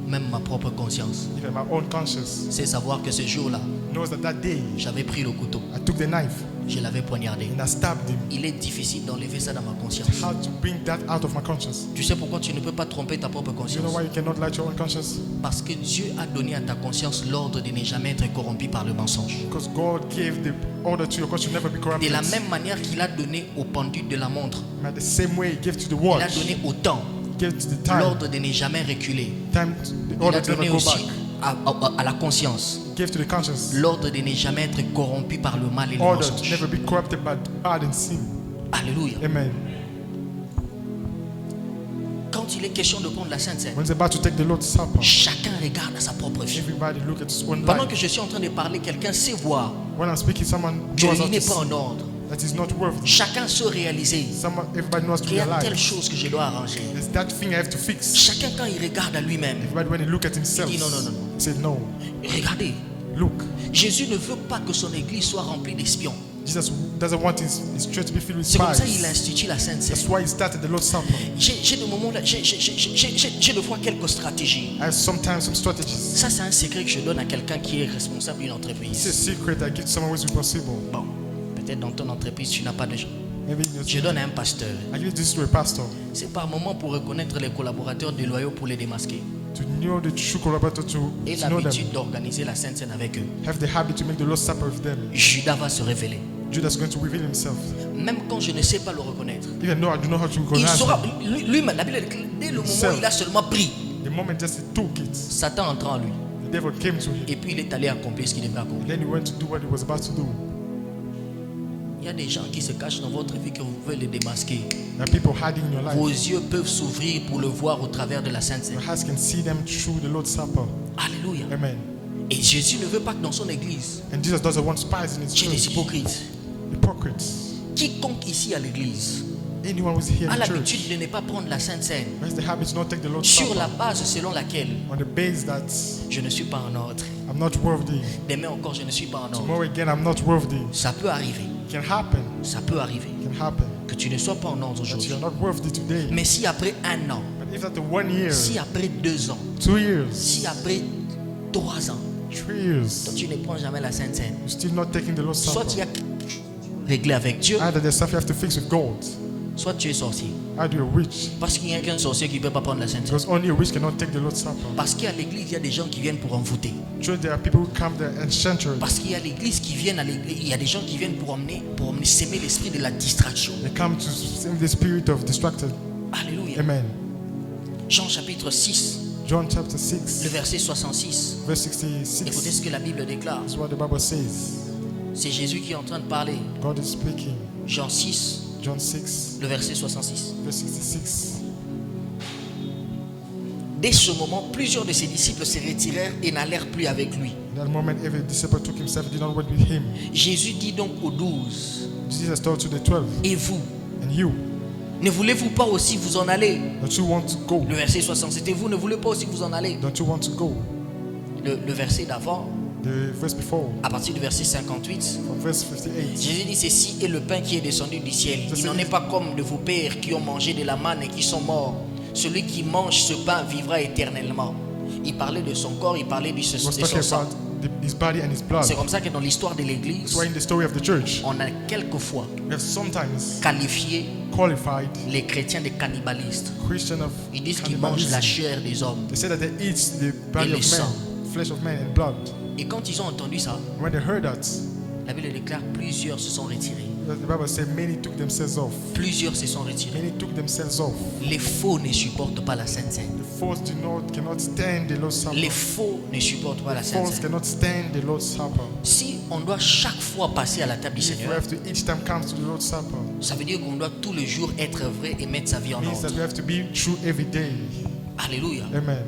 même ma propre conscience. even my own conscience C'est savoir que ce jour-là, knows that that day j'avais pris le couteau, I took the knife je l'avais poignardé. and I stabbed him. Il est difficile d'enlever ça dans ma conscience. How to bring that out of my conscience? Tu sais pourquoi tu ne peux pas tromper ta propre Do you know conscience? why you cannot lie to your own conscience? Parce que Dieu a donné à ta conscience l'ordre de ne jamais être corrompu par le mensonge. Because God gave the order to your conscience to never be De corrupted. la même manière qu'il a donné au pendule de la montre, And the same way He gave to the il a watch, donné au temps He gave to the time, l'ordre de ne jamais reculer. the Il order a to donné never go aussi back. à la conscience He gave to the conscience, l'ordre de ne jamais être corrompu par le mal et le order to mensonge. never be corrupted by bad and sin. Alléluia. Amen. Quand il est question de prendre la Sainte Seine, When it's about to take the Lord's Supper, chacun regarde à sa propre vie. everybody look at his own Pendant que life. je suis en train de parler, quelqu'un sait voir When I'm speaking, someone qu'il knows how n'est to pas see en ordre. that he's not worthy. Chacun se réaliser Everybody knows to qu'il y a telle realize chose que je dois arranger. there's that thing I have to fix. Chacun quand il regarde à lui-même, Everybody, when he look at himself, Il dit non, non, non, he said no. regardez, Look, Jésus ne veut pas que son église soit remplie d'espions. Jesus doesn't want his church to be filled with C'est comme ça qu'il spies. institue la Sainte Seine. That's why he started the Lord's Supper. J'ai de moments là, j'ai de fois quelques stratégies. I have sometimes some strategies. Ça, c'est un secret que je donne à quelqu'un qui est responsable d'une It's a entreprise. secret I give to someone who is responsible. Bon, peut-être dans ton entreprise, tu n'as pas de gens. Maybe Je donne à un pasteur. I give this to a pastor C'est par moment pour reconnaître les collaborateurs déloyaux pour les démasquer. to know the true collaborator Et to know them. l'habitude d'organiser la Sainte Seine avec eux. Have the habit to make the Lord's Supper with them. Judas va se révéler. Judas is going to reveal himself. Même quand je ne sais pas le reconnaître. Even though I do not know how to Il recognize saura, him, lui, la Bible dit, dès le moment où il a seulement pris, the moment just he took it, Satan entra en lui. the devil came to him. Et puis il est allé accomplir ce qu'il devait accomplir. And then he went to do what he was about to do. Il y a des gens qui se cachent dans votre vie que vous pouvez les démasquer. There are people hiding in your Vos life. yeux peuvent s'ouvrir pour le voir au travers de la Sainte Seine. Your eyes can see them through the Lord's Supper. Alléluia. Amen. Et Jésus ne veut pas que dans son église, And Jesus doesn't want spies in his il y ait des church. hypocrites. Hypocrites. Quiconque ici à l'église Anyone who's here a in church l'habitude de ne pas prendre la Sainte Seine has the habit to not take the Lord's sur Supper la base selon laquelle on the base that je ne suis pas en ordre. I'm not worthy. Demain encore, je ne suis pas en ordre. Tomorrow again, I'm not worthy. Ça peut arriver. It can happen. Ça peut arriver It can happen. que tu ne sois pas en ordre That aujourd'hui. you're not worthy today. Mais si après un an, But If after 1 year, si après 2 ans, 2 years, si après 3 ans, 3 years, toi tu ne prends jamais la Sainte Seine, you're still not taking the Lord's soit tu Supper, as réglé avec Dieu, either there's stuff you have to fix with God, soit tu es sorcier. either you're a witch, Parce qu'il n'y a qu'un sorcier qui ne peut pas prendre la Sainte Seine. because only a witch cannot take the Lord's Supper. Parce qu'à l'église, il y a des gens qui viennent pour envoûter. Sure, there are people who come there and chanter. Parce qu'il y a l'église qui viennent à l'église, il y a des gens qui viennent pour emmener s'aimer l'esprit de la distraction. They come to save the spirit of distracted. Alléluia. Amen. Jean chapitre 6, John chapter le 6, verset 66. verse Écoutez 66. ce que la Bible déclare. That's what the Bible says. C'est Jésus qui est en train de parler. God is speaking. Jean 6, John 6, le verset 66. verse 66. Dès ce moment, plusieurs de ses disciples se retirèrent et n'allèrent plus avec lui. In that moment, every disciple took himself, did not went with him. Jésus dit donc aux 12, Jesus told to the 12, et vous, and you, ne voulez-vous pas aussi vous en aller? don't you want to go? Le verset 67, et vous ne voulez pas aussi vous en aller? Don't you want to go? Le verset d'avant, The verse before, à partir du verset 58, from verse 58. Jésus dit ceci est le pain qui est descendu du ciel. Il n'en est pas comme de vos pères qui ont mangé de la manne et qui sont morts. Celui qui mange ce pain vivra éternellement. Il parlait de son corps, il parlait de He was son talking sang. about his body and his blood. C'est comme ça que dans l'histoire de l'Église, That's why in the story of the church, on a quelquefois we have sometimes qualifié qualified les chrétiens de cannibalistes. Christian of Ils disent qu'ils mangent la cannibalism. chair des hommes. They say that they eat the body le of sang. man, flesh of man and blood. Et quand ils ont entendu ça, When they heard that, la Bible déclare plusieurs se sont retirés. the Bible says many took themselves off. Plusieurs se sont retirés. Many took themselves off. Les faux ne supportent pas la Sainte Seine. The false cannot stand the Lord's Supper. Les faux ne supportent pas la Sainte False Seine. cannot stand the Lord's Supper. Si on doit chaque fois passer à la table du If we Seigneur, have to each time comes to the Lord's Supper, ça veut dire qu'on doit tout le jour être vrai et mettre sa vie en means that ordre. we have to be true every day. Alléluia. Amen.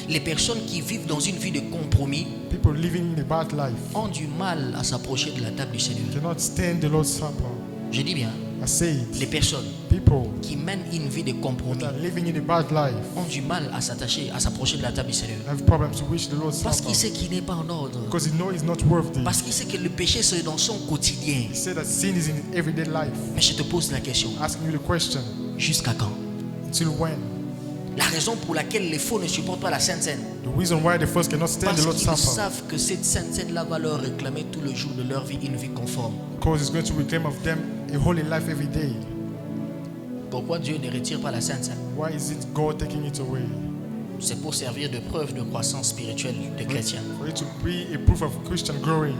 Les personnes qui vivent dans une vie de compromis People living in a bad life ont du mal à s'approcher de la table du Seigneur. cannot stand the Lord's Supper. Je dis bien, I say les it. personnes People qui mènent une vie de compromis that are living in a bad life ont du mal à s'approcher de la table du Seigneur. have problems to reach the Lord's Parce Supper qu'il sait qu'il n'est pas en ordre. because he knows he's not worthy. Parce qu'il sait que le péché c'est dans son quotidien. He said that sin is in his everyday life. Mais je te pose la question, Asking you the question, jusqu'à quand? until when? La raison pour laquelle les faux ne supportent pas la Sainte Seine, The reason why the first cannot stand the parce Lord's qu'ils Supper, savent que cette Sainte Seine-là va leur réclamer tout le jour de leur vie une vie conforme. because it's going to reclaim of them a holy life every day. Pourquoi Dieu ne retire pas la Sainte Seine? Why is it God taking it away? C'est pour servir de preuve de croissance spirituelle des chrétiens. For it to be a proof of Christian growing.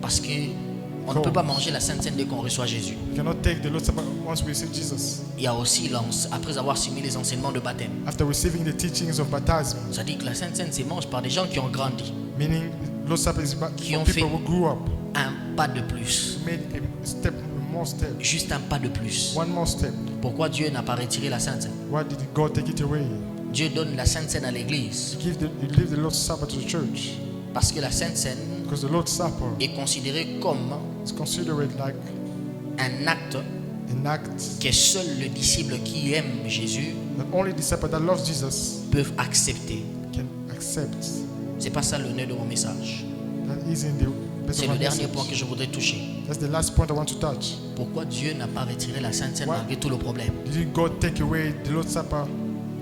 Parce qu'on ne peut pas manger la Sainte Seine dès qu'on reçoit Jésus. You cannot take the Lord's Supper once we receive Jesus. Il y a aussi, après avoir suivi les enseignements de baptême, After receiving the teachings of baptism, ça dit que la Sainte Seine se mange par des gens qui ont grandi, meaning Lord's Supper is Qui for ont people fait- who grew up, un pas de plus, made a step, a more step, juste un pas de plus. one more step. Pourquoi Dieu n'a pas retiré la Sainte Seine? Why did God take it away? Dieu donne la Sainte Seine à l'église He gave the Lord's Supper to the church parce que la Sainte Seine because the Lord's Supper est considérée comme is considered like un acte an act que seul le disciple qui aime Jésus that only disciple that loves Jesus peuvent accepter. can accept. C'est pas ça le nœud de mon message. That is in the best C'est of le my dernier message. point que je voudrais toucher. That's the last point I want to touch. Pourquoi Dieu n'a pas retiré la Sainte Seine What? malgré tout le problème? Did God take away the Lord's Supper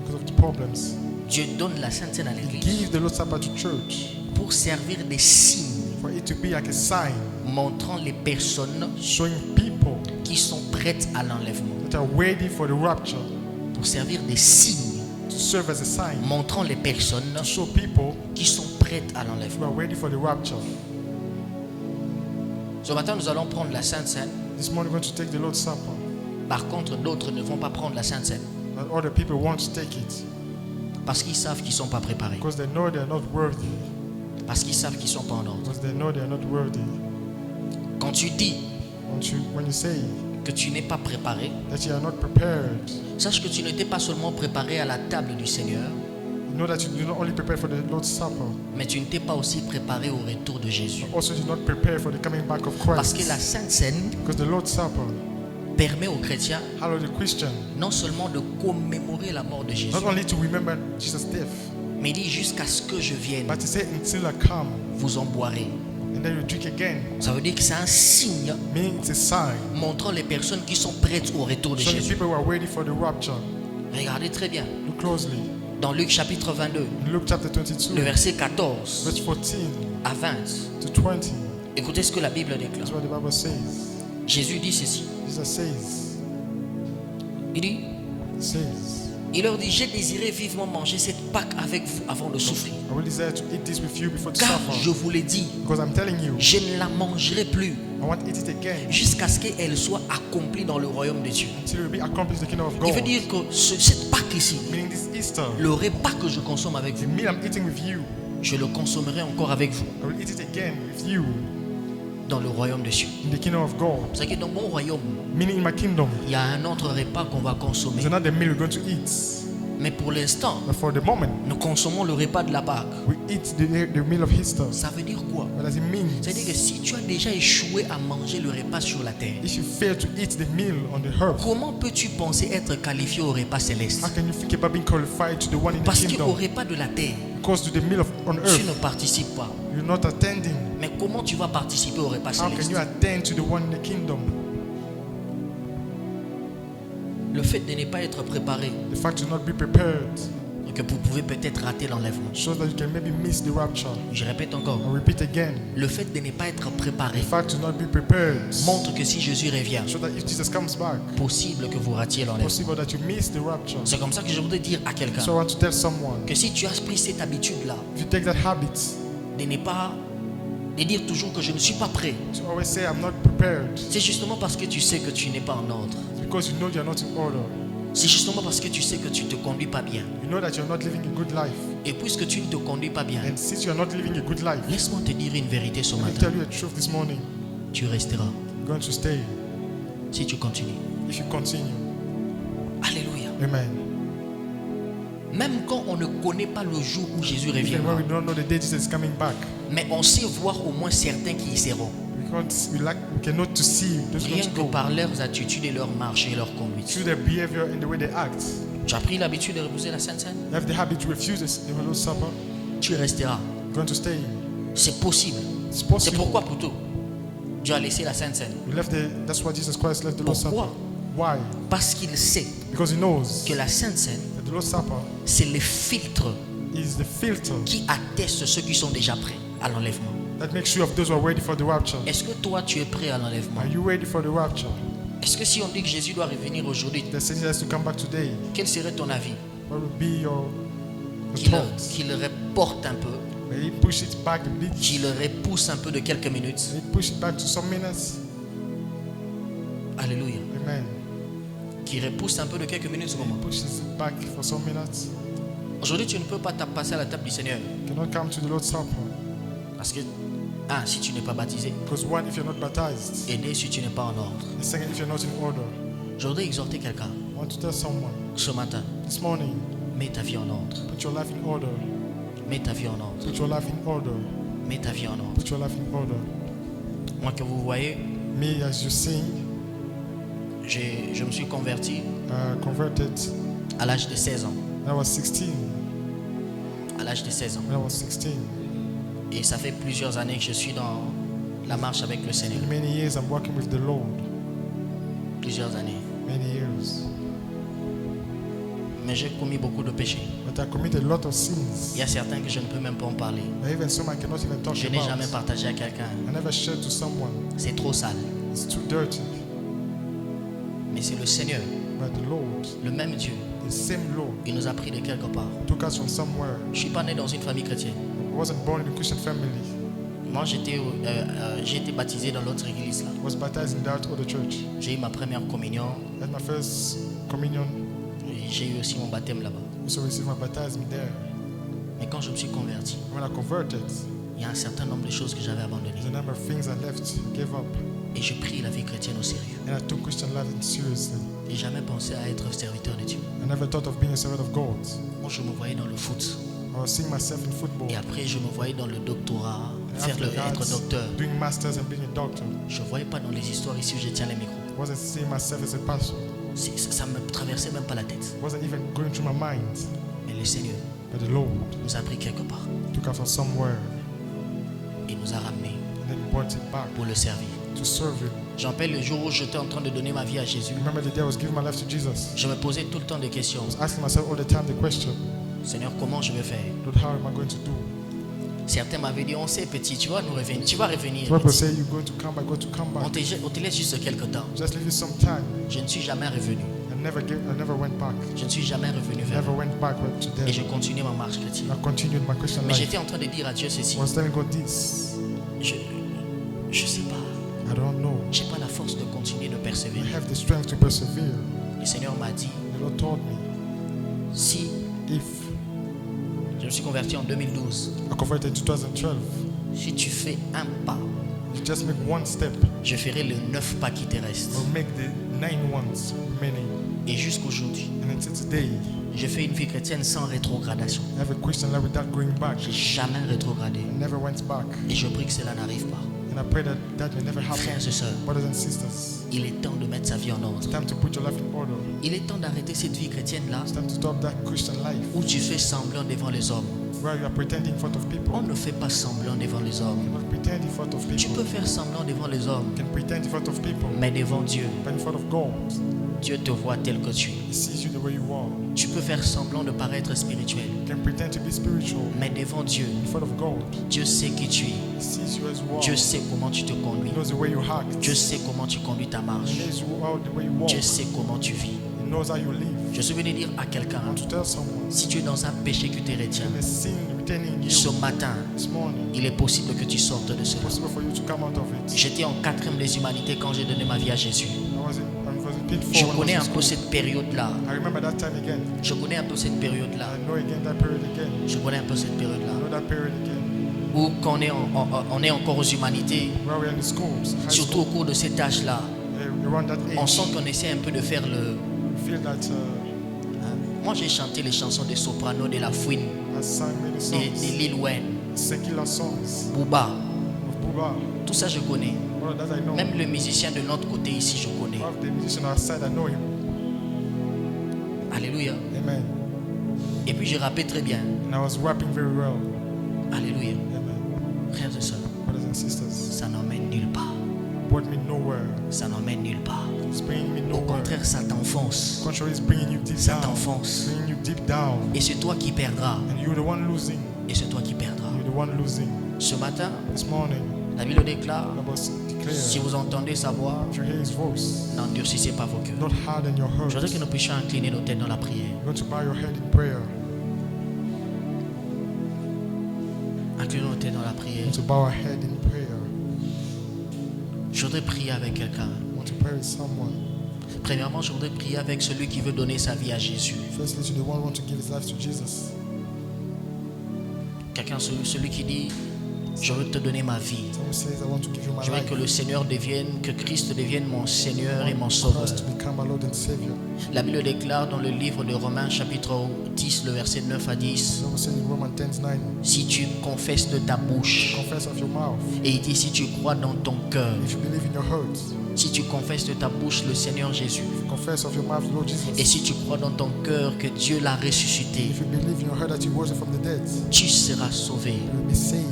because of the problems? Dieu donne la Sainte Seine à He l'église gave the Lord's Supper to church pour servir des signes for it to be like a sign montrant les personnes showing people qui sont prêtes à l'enlèvement. that are ready for the rapture, Pour servir des signes to serve as a sign montrant les personnes to show people qui sont prêtes à who l'enlèvement. are ready for the rapture. Ce matin, nous allons prendre la Sainte Seine. This morning we're going to take the Lord's Supper, Par contre, d'autres ne vont pas prendre la Sainte Seine but other people won't take it parce qu'ils savent qu'ils ne sont pas préparés, because they know they are not worthy, parce qu'ils savent qu'ils ne sont pas en ordre. because they know they are not worthy. Quand tu dis When you say que tu n'es pas préparé, that you are not prepared, sache que tu n'étais pas seulement préparé à la table du Seigneur, you know that you do not only prepare for the Lord's Supper, mais tu ne t'es pas aussi préparé au retour de Jésus. but also do not prepare for the coming back of Parce que la Christ. Sainte Seine Because the Lord's Supper permet aux chrétiens allows the Christian non seulement de commémorer la mort de Jésus, not only to remember Jesus' death, mais dit jusqu'à ce que je vienne, but to say until I come, vous en boirez. and then you drink again. Ça veut dire que c'est un signe Meaning it's a sign montrant les personnes qui sont prêtes au retour de showing Jésus. people who are waiting for the rapture. Regardez très bien. Look closely. Dans Luc chapitre 22, In Luke chapter 22, le verset 14 verse 14 à 20. to 20. Écoutez ce que la Bible déclare. That's what the Bible says. Jésus dit ceci. Jesus says, Il leur dit, j'ai désiré vivement manger cette Pâque avec vous avant de souffrir. I will desire to eat this with you before to Car suffer. je vous l'ai dit, Because I'm telling you, je ne la mangerai plus I want to eat it again jusqu'à ce qu'elle soit accomplie dans le royaume de Dieu. until it will be accomplished in the kingdom of Il veut God. dire que cette Pâque ici, Meaning this Easter, le repas que je consomme avec the vous, meal I'm eating with you, je le consommerai encore avec vous I will eat it again with you dans le royaume de Dieu. in the kingdom of God. C'est que dans mon royaume, Meaning in my kingdom, il y a un autre repas qu'on va consommer. it's another meal we're going to eat. Mais pour l'instant, But for the moment, nous consommons le repas de la Pâque. we eat the meal of Easter. Ça veut dire quoi? What does it mean? C'est-à-dire que si tu as déjà échoué à manger le repas sur la terre, If you fail to eat the meal on the earth, comment peux-tu penser être qualifié au repas céleste? how can you think about being qualified to the one in the Parce qu'au kingdom? repas de la terre, Because to the meal on tu earth, ne participes pas. you're not attending. Mais comment tu vas participer au repas How can céleste? you attend to the one in the kingdom? Le fait de ne pas être préparé, The fact to not be prepared que vous pouvez peut-être rater l'enlèvement. shows that you can maybe miss the rapture. Je répète encore, I'll repeat again. le fait de ne pas être préparé The fact to not be prepared montre que si Jésus revient, shows that if Jesus comes back, possible que vous ratiez l'enlèvement. possible that you miss the rapture. C'est comme ça que je voudrais dire à quelqu'un So I want to tell someone, que si tu as pris cette habitude-là if you take that habit de ne pas, de dire toujours que je ne suis pas prêt, to always say I'm not prepared, c'est justement parce que tu sais que tu n'es pas en ordre. it's because you know you're not in order. C'est justement parce que tu sais que tu ne te conduis pas bien. You know that you're not living a good life. Et puisque tu ne te conduis pas bien, And since you're not living a good life, laisse-moi te dire une vérité ce let me matin. tell you the truth this morning. Tu resteras You're going to stay si tu continues. if you continue. Alléluia. Amen. Même quand on ne connaît pas le jour où Jésus Even when reviendra, we don't know the day Jesus is coming back, mais on sait voir au moins certains qui y seront. we cannot to see those going Rien to que go par leurs attitudes et leur marche et leur conduite. through their behavior and the way they act. Tu as pris l'habitude de refuser la Sainte Seine, You have the habit to refuse the Lord's Supper. tu resteras. You're going to stay. C'est possible. It's C'est possible. pourquoi plutôt Dieu a laissé la Sainte Seine. That's why Jesus Christ left the Lord's Pourquoi? Supper. Why? Parce qu'il sait Because he knows que la Sainte Seine, that the Lord's Supper c'est le filtre is the filter qui atteste ceux qui sont déjà prêts à l'enlèvement. that makes sure of those who are ready for the rapture. Est-ce que toi tu es prêt à l'enlèvement? Are you ready for the rapture? Est-ce que si on dit que Jésus doit revenir aujourd'hui, The Savior has to come back today. quel serait ton avis? What would be your Qu'il thoughts? qu'il reporte un peu, May he push it back a bit? qu'il repousse un peu de quelques minutes? May he push it back to some minutes? Alléluia. Amen. Qu'il repousse un peu de quelques minutes, comment? Pushes it back for some minutes. Aujourd'hui, tu ne peux pas passer à la table du Seigneur. You cannot come to the Lord's Supper. Parce que, un, si tu n'es pas baptisé, Because one, if you're not baptized, et deux, si tu n'es pas en ordre. and second, if you're not in order. Je voudrais exhorter quelqu'un I want to tell someone ce matin, this morning, mets ta vie en ordre. put your life in order. Mets ta vie en ordre. Put your life in order. Mets ta vie en ordre. Put your life in order. Moi que vous voyez, Me, as you sing, je me suis converti converted à l'âge de 16 ans. when I was 16. À l'âge de 16 ans. When I was 16. Et ça fait plusieurs années que je suis dans la marche avec le Seigneur. In many years, I'm working with the Lord. Plusieurs années. Many years. Mais j'ai commis beaucoup de péchés. But I committed a lot of sins. Il y a certains que je ne peux même pas en parler. Even some I cannot even talk Je n'ai about. jamais partagé à quelqu'un. I never shared to someone. C'est trop sale. It's too dirty. Mais c'est le Seigneur, But the Lord, le même Dieu, the same Lord, il nous a pris de quelque part. took us from somewhere. Je ne suis pas né dans une famille chrétienne. I wasn't born in a Christian family. Moi, j'ai été baptisé dans l'autre église là. I was baptized in that other church. J'ai eu ma première communion. I had my first communion. Et j'ai eu aussi mon baptême là-bas. Also received my baptism there. Mais quand je me suis converti, When I converted, il y a un certain nombre de choses que j'avais abandonnées. there's a number of things I left, gave up. Et j'ai pris la vie chrétienne au sérieux. And I took Christian life seriously. J'ai jamais pensé à être serviteur de Dieu. I never thought of being a servant of God. Moi, je me voyais dans le foot. I was seeing myself in football. Et après, je me voyais dans le doctorat, And faire after that, être docteur. doing masters and being a doctor. Je ne voyais pas dans les histoires ici où je tiens les micros. I wasn't seeing myself as a pastor. Ça me traversait même pas la tête. It wasn't even going through my mind. Mais le Seigneur But the Lord nous a pris quelque part took us from somewhere et nous a ramenés and then brought it back pour le servir. to serve Him. J'appelle le jour où j'étais en train de donner ma vie à Jésus. Remember the day I was giving my life to Jesus. Je me posais tout le temps des questions. I was asking myself all the time the question, Seigneur, comment je vais faire? Lord, how am I going to do? Certains m'avaient dit, on sait petit, tu vas nous revenir, tu vas revenir. People petit. say you're going to come back, On te laisse juste quelques temps. Just leave it some time. Je ne suis jamais revenu. I never went back. Je ne suis jamais revenu vers Never eux. went backward to Et them. je continuais ma marche chrétienne. I continued my Christian Mais life. j'étais en train de dire à Dieu ceci. I was telling God this. Je sais pas. I don't know. J'ai pas la force de continuer de I persévérer. have the strength to persevere. Le Seigneur m'a dit, The Lord told me, si if je me suis converti en 2012, I converted in 2012, si tu fais un pas, you just make one step, je ferai le 9 pas qui te restent. or make the 9 ones remaining. Et jusqu'aujourd'hui, And until today, je fais une vie chrétienne sans rétrogradation. I have a Christian life without going back. J'ai jamais rétrogradé. I never went back. Et je prie que cela n'arrive pas. And I pray that that may never happen. Frères et sœurs, Brothers and sisters, il est temps de mettre sa vie en ordre. it's time to put your life in order. Il est temps d'arrêter cette vie chrétienne-là It's time to stop that Christian life où tu fais semblant devant les hommes. where you are pretending in front of people. On ne fait pas semblant devant les hommes. You not pretend in front of Tu people. peux faire semblant devant les hommes, You can pretend in front of people, mais devant Dieu, but in front of God, Dieu te voit tel que tu es. He sees you the way you are. Tu peux faire semblant de paraître spirituel, You can pretend to be spiritual mais devant Dieu, in front of God. Dieu sait qui tu es. He sees you as you are. Dieu sait comment tu te conduis. He knows the way you act. Dieu sait comment tu conduis ta marche. He knows the way you walk. Dieu sait comment tu vis. He knows how you live. Je suis venu dire à quelqu'un, I want to tell someone, si tu es dans un péché qui te retient, in a sin retaining in ce you matin, this morning, il est possible que tu sortes de it's cela. possible for you to come out of it. J'étais en 4e des humanités quand j'ai donné ma vie à Jésus. I was in pit Je 4 when I connais was un in peu school. cette période-là. I remember that time again. Je connais un peu cette période-là. I know again that period again. Je connais un peu cette I période-là. know that period again. Où quand on est encore aux humanités, Where we're in the schools, high surtout au school, cours de cet âge-là, around that on age, sent qu'on essaie un peu de faire le... you feel that Moi, j'ai chanté les chansons des Soprano, de La Fouine, I sang many de songs, Lil Wayne, secular songs Booba. of Buba. Tout ça, je connais. All that I know. Même le musicien de l'autre côté ici, je connais. One of the musicians outside, I know him. Alléluia. Amen. Et puis, je rappais très bien. And I was rapping very well. Alléluia. Amen. Frères et sœurs, Brothers and sisters, ça n'emmène nulle part. brought me nowhere. Ça n'emmène nulle part. It's bringing me Au nowhere. contraire, ça t'enfonce. Contrary, it's bringing you deep Ça down. t'enfonce. Bringing you deep down. Et c'est toi qui perdras. And you're the one losing. Et c'est toi qui perdras. You're the one losing. Ce matin, This morning, la Bible déclare, I was si declared, vous entendez sa voix, if you hear his voice, n'endurcissez pas vos cœurs. not harden your Je heart. voudrais que nous puissions incliner nos têtes dans la prière. You're going to bow your head in prayer. Inclinons nos têtes dans la prière. You're going to bow our head in prayer. Je voudrais prier avec quelqu'un. I want to pray with someone. Premièrement, je voudrais prier avec celui qui veut donner sa vie à Jésus. Firstly, to the one who wants to give his life to Jesus. Quelqu'un, celui qui dit, je veux te donner ma vie. Someone says, I want to give you my Je veux life. que le Seigneur devienne, que Christ devienne mon Seigneur et mon Sauveur. Christ to become my Lord and Savior. La Bible déclare dans le livre de Romains chapitre 10, le verset 9 à 10, Someone says in Romans 10:9, si tu confesses de ta bouche, confess of your mouth. et il dit si tu crois dans ton cœur, If you believe in your heart, si tu confesses de ta bouche le Seigneur Jésus, confess of your mouth, Lord et Jesus. si tu crois dans ton cœur que Dieu l'a ressuscité, If you believe in your heart that He rose from the dead, tu seras sauvé. you will be saved.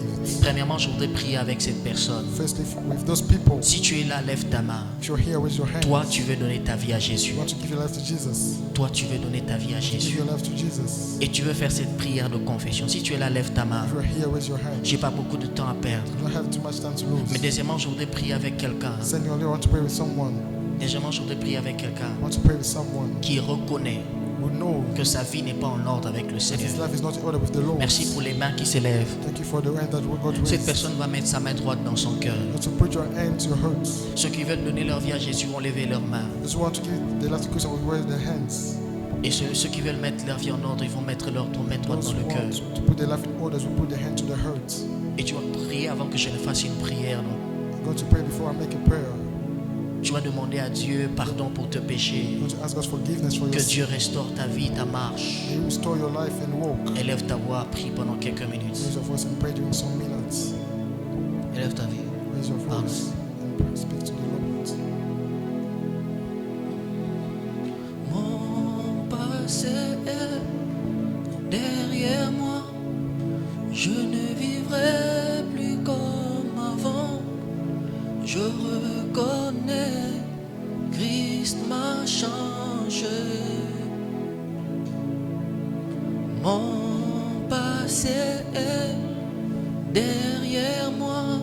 Premièrement, je voudrais prier avec cette personne. Firstly, with those people, Si tu es là, lève ta main. if you're here with your hands, Toi, tu veux donner ta vie à Jésus. you want to give your life to Jesus. Toi, tu veux donner ta vie à Give Jésus. your life to Jesus. Et tu veux faire cette prière de confession. Si tu es là, lève ta main. If you're here with your hands, J'ai pas beaucoup de temps à perdre. you don't have too much time to Mais lose. deuxièmement, je voudrais prier avec quelqu'un. Secondly, I want to pray with someone. Deuxièmement, je voudrais prier avec quelqu'un I want to pray with someone qui reconnaît who knows que sa vie n'est pas en ordre avec le that his Seigneur. life is not in order with the Lord. Merci pour les mains qui s'élèvent. Thank you for the hand that God Cette raised. personne va mettre sa main droite dans son cœur. You want to put your hand to your heart. Ceux qui veulent donner leur vie à Jésus vont lever leurs mains. Those who want to give the life to Christ will raise their hands. Et ceux qui veulent mettre leur vie en ordre, ils vont mettre leur main droite Those dans who le cœur. want to put their life in order will put their hand to their heart. Et tu vas prier avant que je ne fasse une prière. Non? I'm going to pray before I make a prayer. Tu vas demander à Dieu pardon pour tes péchés. I'm going to ask God's forgiveness for your Que sins. Dieu restaure ta vie, ta marche. May He restore your life and walk. Élève ta voix, prie pendant quelques minutes. Raise your voice and pray during some minutes. Élève ta vie. Raise your voice and pray, speak to the Lord. Mon passé est derrière moi. Je ne vivrai plus comme avant. Je reconnais, Christ m'a changé. Mon passé est derrière moi,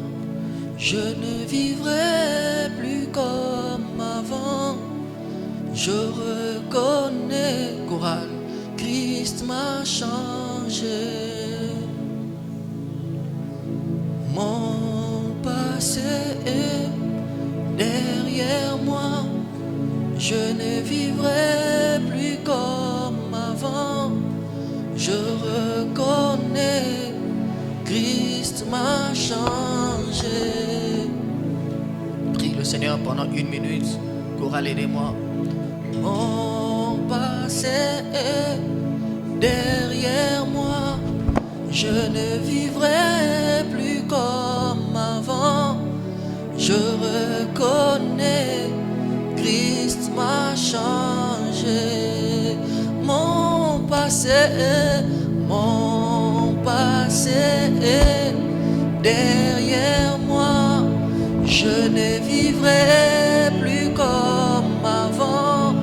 je ne vivrai plus comme avant. Je reconnais, chorale, Christ m'a changé. Mon passé est derrière moi, je ne vivrai plus comme avant. Je reconnais, Christ m'a changé. Prie le Seigneur pendant 1 minute. Chorale, aidez-moi. Mon passé est derrière moi, je ne vivrai plus comme avant. Je reconnais, Christ m'a changé. Mon passé est derrière moi, je ne vivrai plus comme avant.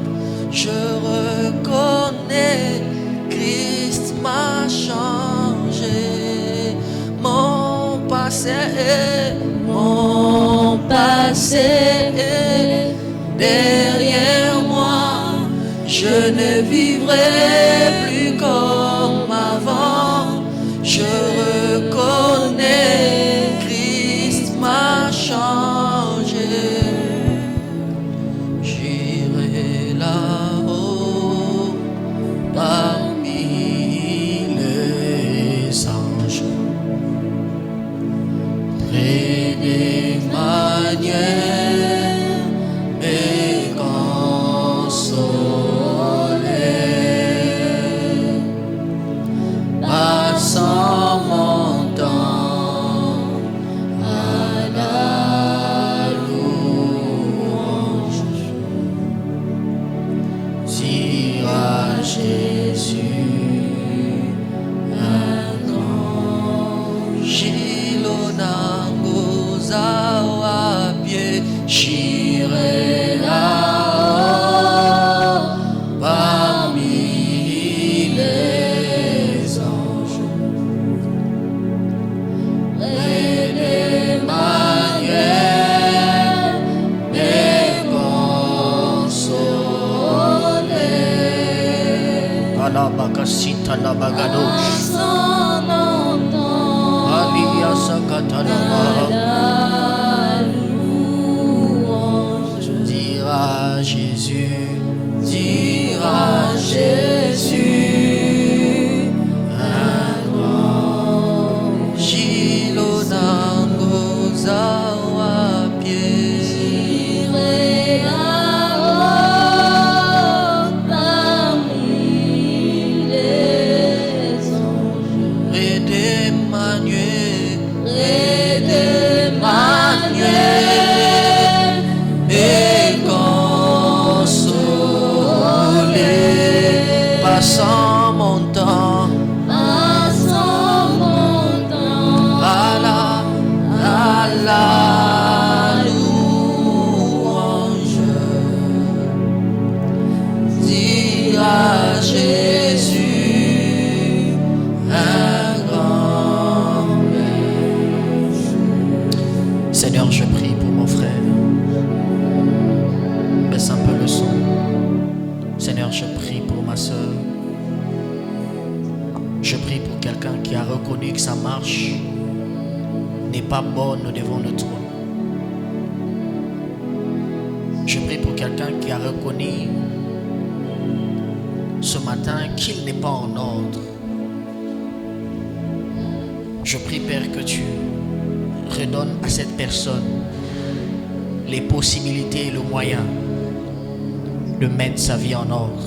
Je reconnais, Christ m'a changé. Mon passé est derrière moi, je ne vivrai plus comme avant. Je reconnais, Christ m'a changé. J'irai là-haut parmi les anges, près d'Emmanuel, et consoler, passant mon temps à la louange. Dire à Jésus un grand Gilonango zawa pied, j'irai là-haut parmi les anges, près d'Emmanuel, mais consoler. Alabakasita labagadosh, Alia sakatalaba. Dire à Jésus, un grand Gilonango zawa pied, J'irai là-haut parmi les anges, près d'Emmanuel, et consoler, passant mon temps à la louange. Dire à Jésus un grand merci. Seigneur, je prie pour mon frère. Baisse un peu le son. Seigneur, je prie pour ma soeur. Je prie pour quelqu'un qui a reconnu que sa marche n'est pas bonne devant le trône. Je prie pour quelqu'un qui a reconnu ce matin qu'il n'est pas en ordre. Je prie, Père, que tu redonnes à cette personne les possibilités et le moyen de mettre sa vie en ordre,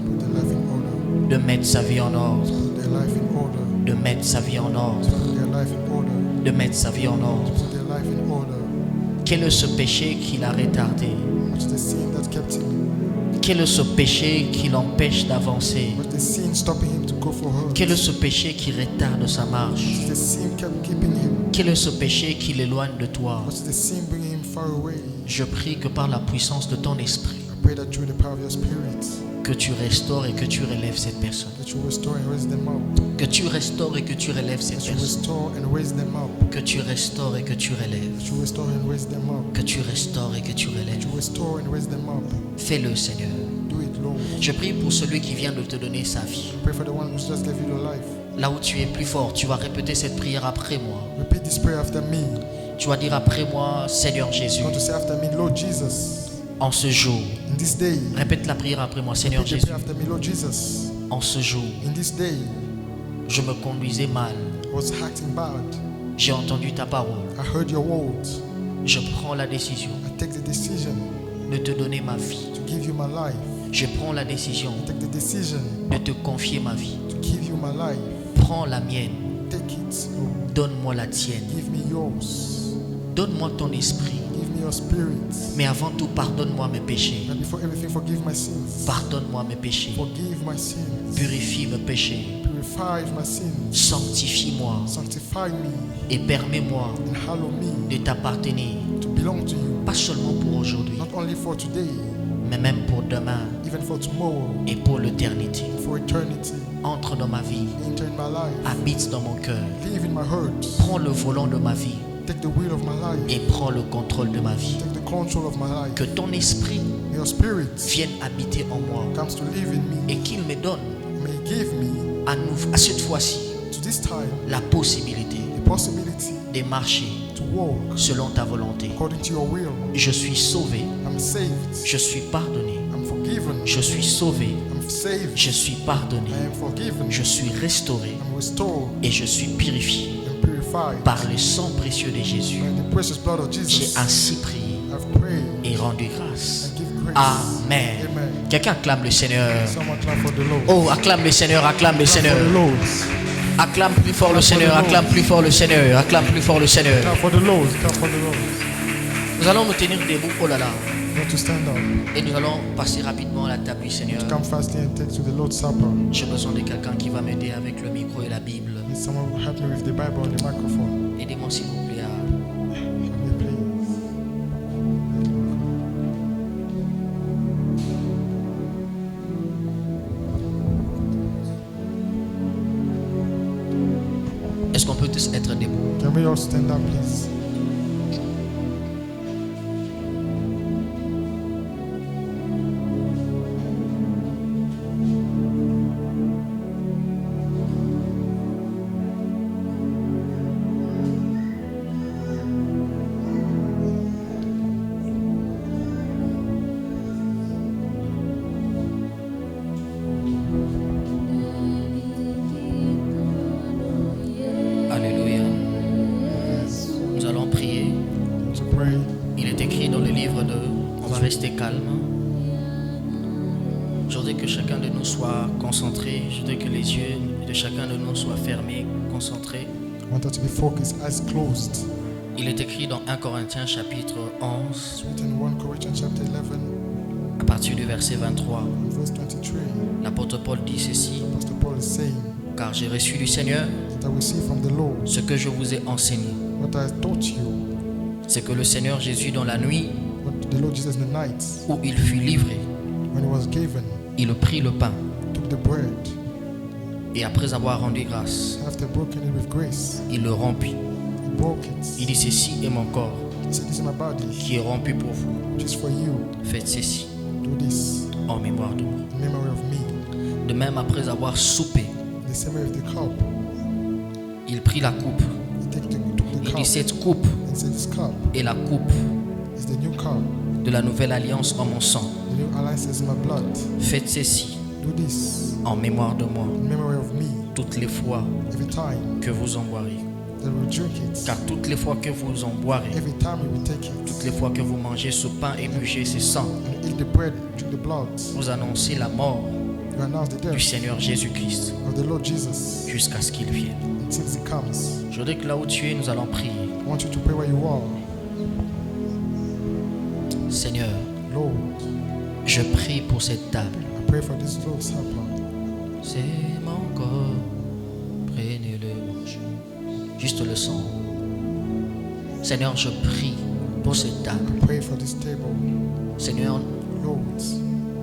Put their life in order. de mettre sa vie en ordre, Put their life in order. de mettre sa vie en ordre, Put their life in order. de mettre sa vie en ordre. Put their life in order. Quel est ce péché qui l'a retardé? What's the sin that kept him? Quel est ce péché qui l'empêche d'avancer? What's the sin stopping him to go forward? Quel est ce péché qui retarde sa marche? What's the sin kept keeping him? Quel est ce péché qui l'éloigne de toi? What's the sin bringing him far away. Je prie que par la puissance de ton esprit, I pray that through the power of your spirit, que tu restaures et que tu relèves cette personne. that you restore and raise them up. Que tu restaures et que tu relèves cette That you personne. restore and raise them up. Que tu restaures et que tu relèves. That you restore and raise them up. Que tu restaures et que tu That relèves. you restore and raise them up. Fais-le, Seigneur. Do it, Lord. Je prie pour celui qui vient de te donner sa vie. Pray for the one who's just gave you your life. Là où tu es plus fort, tu vas répéter cette prière après moi. Repeat this prayer after me. Tu vas dire après moi, Seigneur Jésus, You're going to say after me, Lord Jesus. en ce jour, In this day, répète la prière après moi, Seigneur repeat the Jésus, prayer after me, Lord Jesus. en ce jour, In this day, je me conduisais mal. I was acting bad. J'ai entendu ta parole. I heard your words. Je prends la décision I take the decision de te donner ma vie. to give you my life. Je prends la décision I take the decision de te confier ma vie. to give you my life. Prends la mienne. Take it, Lord. Donne-moi la tienne. Give me yours. Donne-moi ton esprit. Give me your spirit. Mais avant tout, pardonne-moi mes péchés. And before everything, forgive my sins. Pardonne-moi mes péchés. Forgive my sins. Purifie mes péchés. Purify my sins. Sanctifie-moi Sanctify me et permets-moi and hallow me de t'appartenir. to belong to you. Pas seulement pour aujourd'hui, Not only for today, mais même pour demain even for tomorrow, et pour l'éternité. for eternity. Entre dans ma vie, Enter in my life. habite dans mon cœur. Live in my heart. Prends le volant de ma vie Take the wheel of my life. et prends le contrôle de ma vie. Take the control of my life. Que ton esprit May your spirit vienne habiter en moi comes to live in me. et qu'il me donne May he give me, à cette fois-ci to this time, la possibilité the possibility de marcher to walk selon ta volonté. according to your will. Je suis sauvé, I'm saved. je suis pardonné, I'm forgiven. je suis sauvé, I'm saved. je suis pardonné, I am forgiven. je suis restauré I'm restored et je suis purifié and purified par le sang précieux de Jésus. by the precious blood of J'ai Jesus. ainsi prié I've prayed et rendu grâce. and give grace. Amen. Amen. Quelqu'un acclame le Seigneur. Someone clap for the Lord. Oh, acclame le Seigneur, acclame le Clap for Seigneur. the Lord. Acclame plus fort le Seigneur, acclame plus fort le Seigneur, acclame plus fort le Seigneur. Clap for the Lord. Clap for the Lord. Nous allons nous tenir debout, oh là là, We want to stand up. et nous allons passer rapidement à la table du Seigneur. Come fastly and take to the Lord's Supper. J'ai besoin de quelqu'un qui va m'aider avec le micro et la Bible. Need someone who will help me with the Bible and the microphone. Aidez-moi s'il vous plaît à... Help me, please. Est-ce qu'on peut tous être debout? Can we all stand up, please? Alléluia. Nous allons prier. To pray. Il est écrit dans le livre de... On va rester calme. Je voudrais que chacun de nous soit concentré. Je voudrais que les yeux de chacun de nous soient fermés, concentrés. I want us to be focused, eyes closed. Il est écrit dans 1 Corinthiens chapitre 11, It's written in 1 Corinthians chapter 11, à partir du verset 23. verse 23. L'apôtre Paul dit ceci: Apostle Paul is saying Car j'ai reçu du Seigneur that I receive from the Lord ce que je vous ai enseigné. what I taught you, C'est que le Seigneur Jésus, dans la nuit what the Lord Jesus in the night, où il fut livré, when he was given, il prit le pain took the bread, et après avoir rendu grâce, after broken it with grace, il le rompit. he broke Il it. dit: Ceci est mon corps He said, this is my body, qui est rompu pour vous. which is for you. Faites ceci Do this en mémoire de moi. in memory of me. De même, après avoir soupé, In the same way with the cup, il prit la coupe. took the Il cup dit: Cette coupe and said, this cup est la coupe is the new cup, de la nouvelle alliance en mon sang. the new alliance is in my blood. Faites ceci Do this en mémoire de moi in memory of me toutes les fois every time que vous en boirez. that we drink it. Car toutes les fois que vous en boirez, Every time we will take toutes it les fois que vous mangez ce pain et bûchez ce sang, and eat the bread, drink the blood, vous annoncez la mort you announce the du death Seigneur Jésus-Christ of the Lord Jesus jusqu'à ce qu'il vienne. until he comes. Je voudrais que là où tu es, nous allons prier. I want you to pray where you are. Seigneur, Lord, je prie pour cette table. I pray for this Lord's Supper. C'est mon corps, prenez-le, mangez. Juste le sang. Seigneur, je prie pour cette table. Pray for this table. Seigneur, Lord,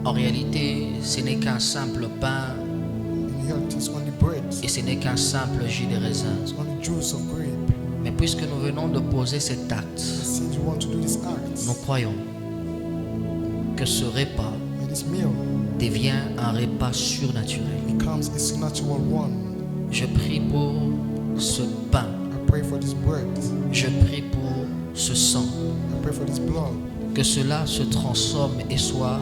en réalité, ce n'est qu'un simple pain in health it's only bread. et ce n'est qu'un simple jus de raisin. It's only juice of grape. Mais puisque nous venons de poser cet acte, Since you want to do this act, nous croyons que ce repas may this meal devient un repas surnaturel. becomes a supernatural one. Je prie pour ce pain. I pray for this bread. Je prie pour ce sang. I pray for this blood. Que cela se transforme et soit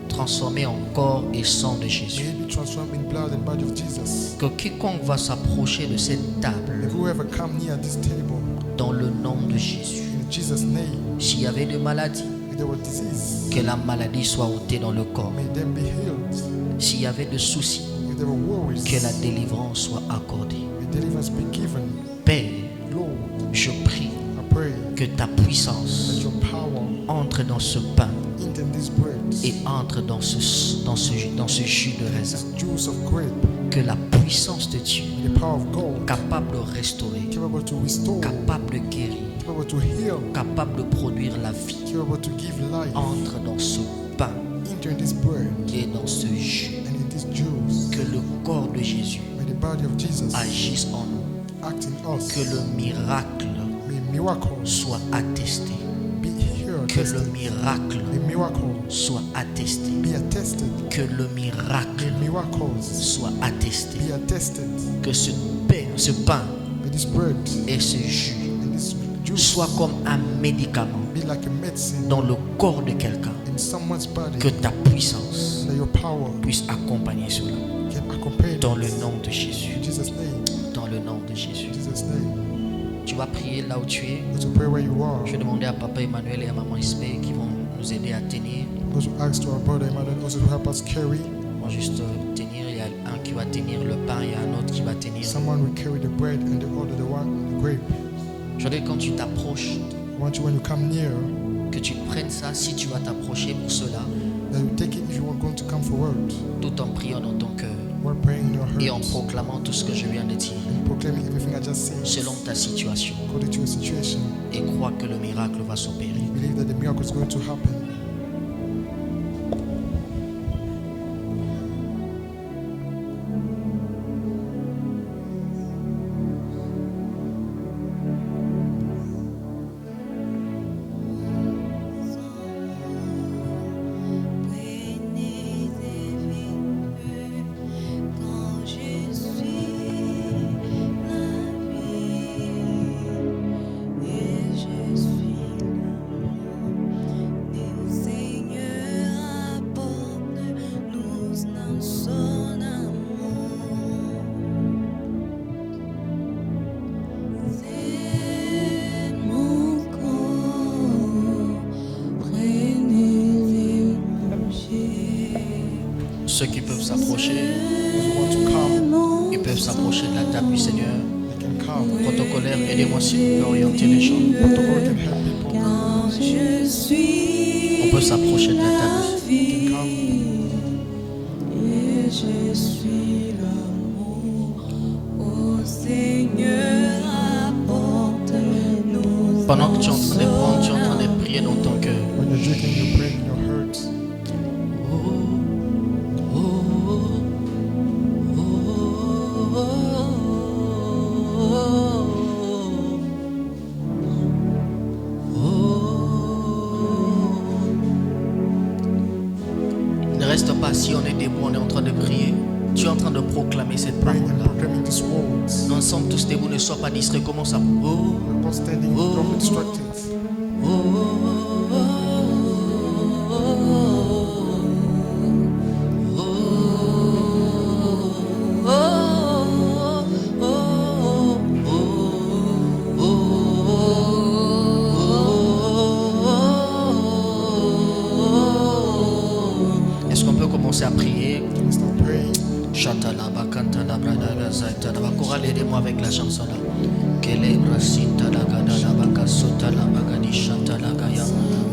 transformé en corps et sang de May Jésus. it be transformed in blood and body of Jesus. Que quiconque va s'approcher de cette table, If whoever come near this table, dans le nom de Jésus, in Jesus' name, s'il y avait de maladies, if there were disease, que la maladie soit ôtée dans le corps. may them be healed. S'il y avait de soucis, If there were worries, que la délivrance soit accordée. may deliverance be given. Père, Lord, je prie I pray que ta that puissance your power entre dans ce pain into this bread, et entre dans ce jus de raisin. this juice of grape, Que la puissance de Dieu, the power of God, capable de restaurer, capable to restore, capable de guérir, capable to heal, capable de produire la vie, capable to give life, entre dans ce pain enter in this bread et dans ce jus. and in this juice. Que le corps de Jésus May the body of Jesus agisse en nous. act in us. Que le miracle May miracles soit attesté. be here, Que le attested. miracle May miracles soit attesté. be attested. Que le miracle May miracles soit attesté. be attested. Que ce pain May this bread et ce jus and this juice soit comme un médicament be like a medicine dans le corps de quelqu'un. in someone's body. Que ta puissance That your power puisse accompagner cela. can accompany Dans le this. nom de Jésus. In Jesus' name. Dans le nom de Jésus. In Jesus' name. Tu vas prier là où tu es. Let you pray where you are. Je vais demander à Papa Emmanuel et à Maman Ispe qui vont nous aider à tenir. Those who ask to our brother Emmanuel also to help us carry. On va juste tenir. Il y a un qui va tenir le pain, il y a un autre qui va tenir. Someone will carry the bread and the other the grape. Je voudrais que quand tu t'approches, I want you when you come near, que tu prennes ça si tu vas t'approcher pour cela, that you take it if you are going to come forward. tout en priant dans ton cœur We're praying in your et en hearts proclamant tout ce que je viens de dire, and proclaiming everything I just said. selon ta situation, According to your situation, et crois que le miracle va s'opérer. believe that the miracle is going to happen. Quand je suis la vie et je suis l'amour, et au Seigneur apporte-nous dans son amour. C'est mon corps, prenez-le, mangez. Ceux qui peuvent s'approcher, Those who want to come, ils peuvent s'approcher de la table du Seigneur. they can come. Protocolaire, aidez-moi s'il vous plaît, orienter les gens. Protocol can help people. Quand je suis On peut s'approcher de la table. la vie et je suis l'amour, ô Seigneur apporte-nous. Pendant que tu es en train de prendre, tu es en train de prier dans ton cœur. When you're drinking, you pray in your hearts. Ne reste pas assis, on est debout, on est en train de prier. Tu es en train de proclamer cette Praying and parole-là. proclaiming these words. Nous sommes tous debout, ne sois pas distrait. Commence à. We're not standing, don't be distracted. Est-ce qu'on peut commencer à prier? Can we start praying? Chatalaba, cantala, bradaga, zaitala. Chorale, aidez-moi avec la chanson là. Kelebra, sintala, gadala, baka, sotala, bagadi, chantala, gaya.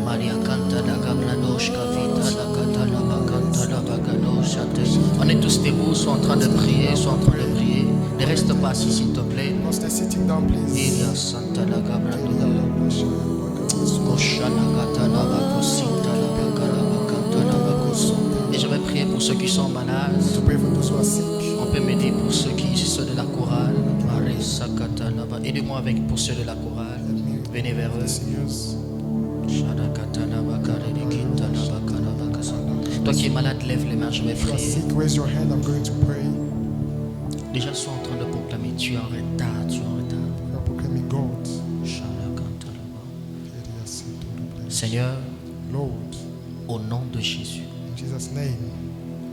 Maria, cantala, gabradoshka, vitala, catala, bacantala, bagado, chate. On est tous debout, soit en train de prier, soit en train de prier. Ne reste pas assis, s'il te plaît. Don't stay sitting down, please. Ilia, santala, gabradoga. Kosha. avec pour ceux de la chorale. Venez vers eux. Singers. Toi qui es malade, lève les mains, je vais If you are prier. sick, raise your hand. I'm going to pray. Déjà, sois en train de proclamer, tu es en retard, tu es en retard. We are proclaiming God. Seigneur, Lord, au nom de Jésus, in Jesus' name,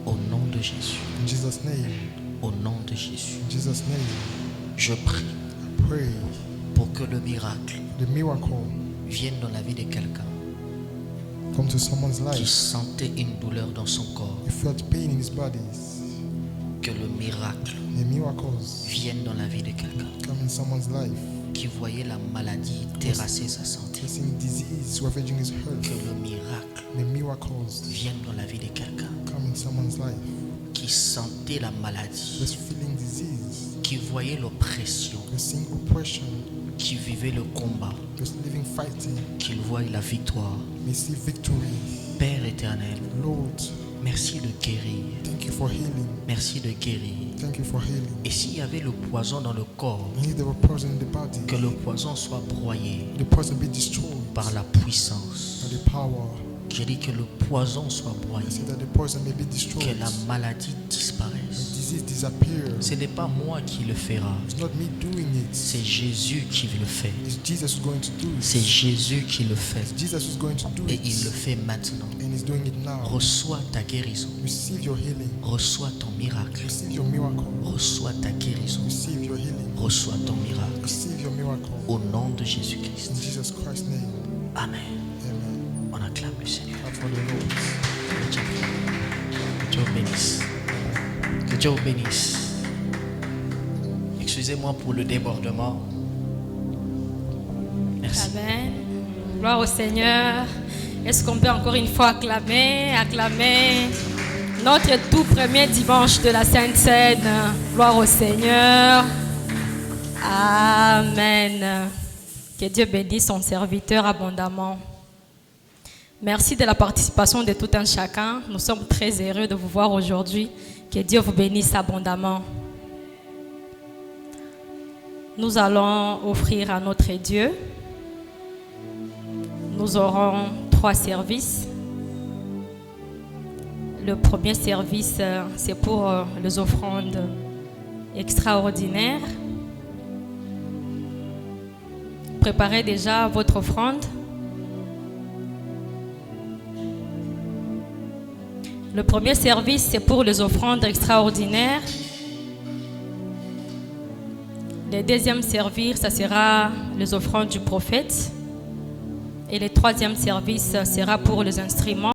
au nom de Jésus, in Jesus' name, au nom de Jésus, in Jesus' name, je prie I pray pour que le miracle the miracle vienne dans la vie de quelqu'un come to someone's qui life. sentait une douleur dans son corps. You felt pain in his body. Que le miracle The miracles vienne dans la vie de quelqu'un come in someone's life. qui voyait la maladie terrasser sa santé. Facing disease, ravaging his Que health. le miracle The miracles vienne dans la vie de quelqu'un come in someone's life. qui sentait la maladie, Just feeling disease, qui voyait l'oppression, facing oppression, qui vivait le combat, just living fighting. qu'il voie la victoire. May see victory. Père éternel, Lord, merci de guérir. thank you for healing. Merci de guérir. Thank you for healing. Et s'il y avait le poison dans le corps, And if there were poison in the body, que le poison soit broyé the poison be destroyed par la puissance. by the power. Je dis que le poison soit I broyé, said that the poison may be que destroyed. la maladie The disparaisse. disease disappears. Ce n'est pas moi qui le fera, It's not me doing it. c'est Jésus qui le fait. It's Jesus who's going to do C'est it. Jésus qui le fait It's Jesus who's going to do et it. il le fait maintenant. And he's doing it now. Reçois ta guérison, Receive your healing. reçois ton miracle, Receive your miracle. reçois ta guérison, Receive your healing. reçois ton miracle. Receive your miracle. Au nom de In Jésus-Christ. Jesus Christ's name. Amen. Amen. On acclame le Seigneur. Clap for the Lord. Que Dieu vous bénisse. Que Dieu vous bénisse. Excusez-moi pour le débordement. Merci. Amen. Gloire au Seigneur. Est-ce qu'on peut encore une fois acclamer notre tout premier dimanche de la Sainte Seine. Gloire au Seigneur. Amen. Que Dieu bénisse son serviteur abondamment. Merci de la participation de tout un chacun. Nous sommes très heureux de vous voir aujourd'hui. Que Dieu vous bénisse abondamment. Nous allons offrir à notre Dieu. Nous aurons 3 services. Le premier service, c'est pour les offrandes extraordinaires. Préparez déjà votre offrande. Le premier service, c'est pour les offrandes extraordinaires. Le deuxième service, ça sera les offrandes du prophète. Et le troisième service sera pour les instruments.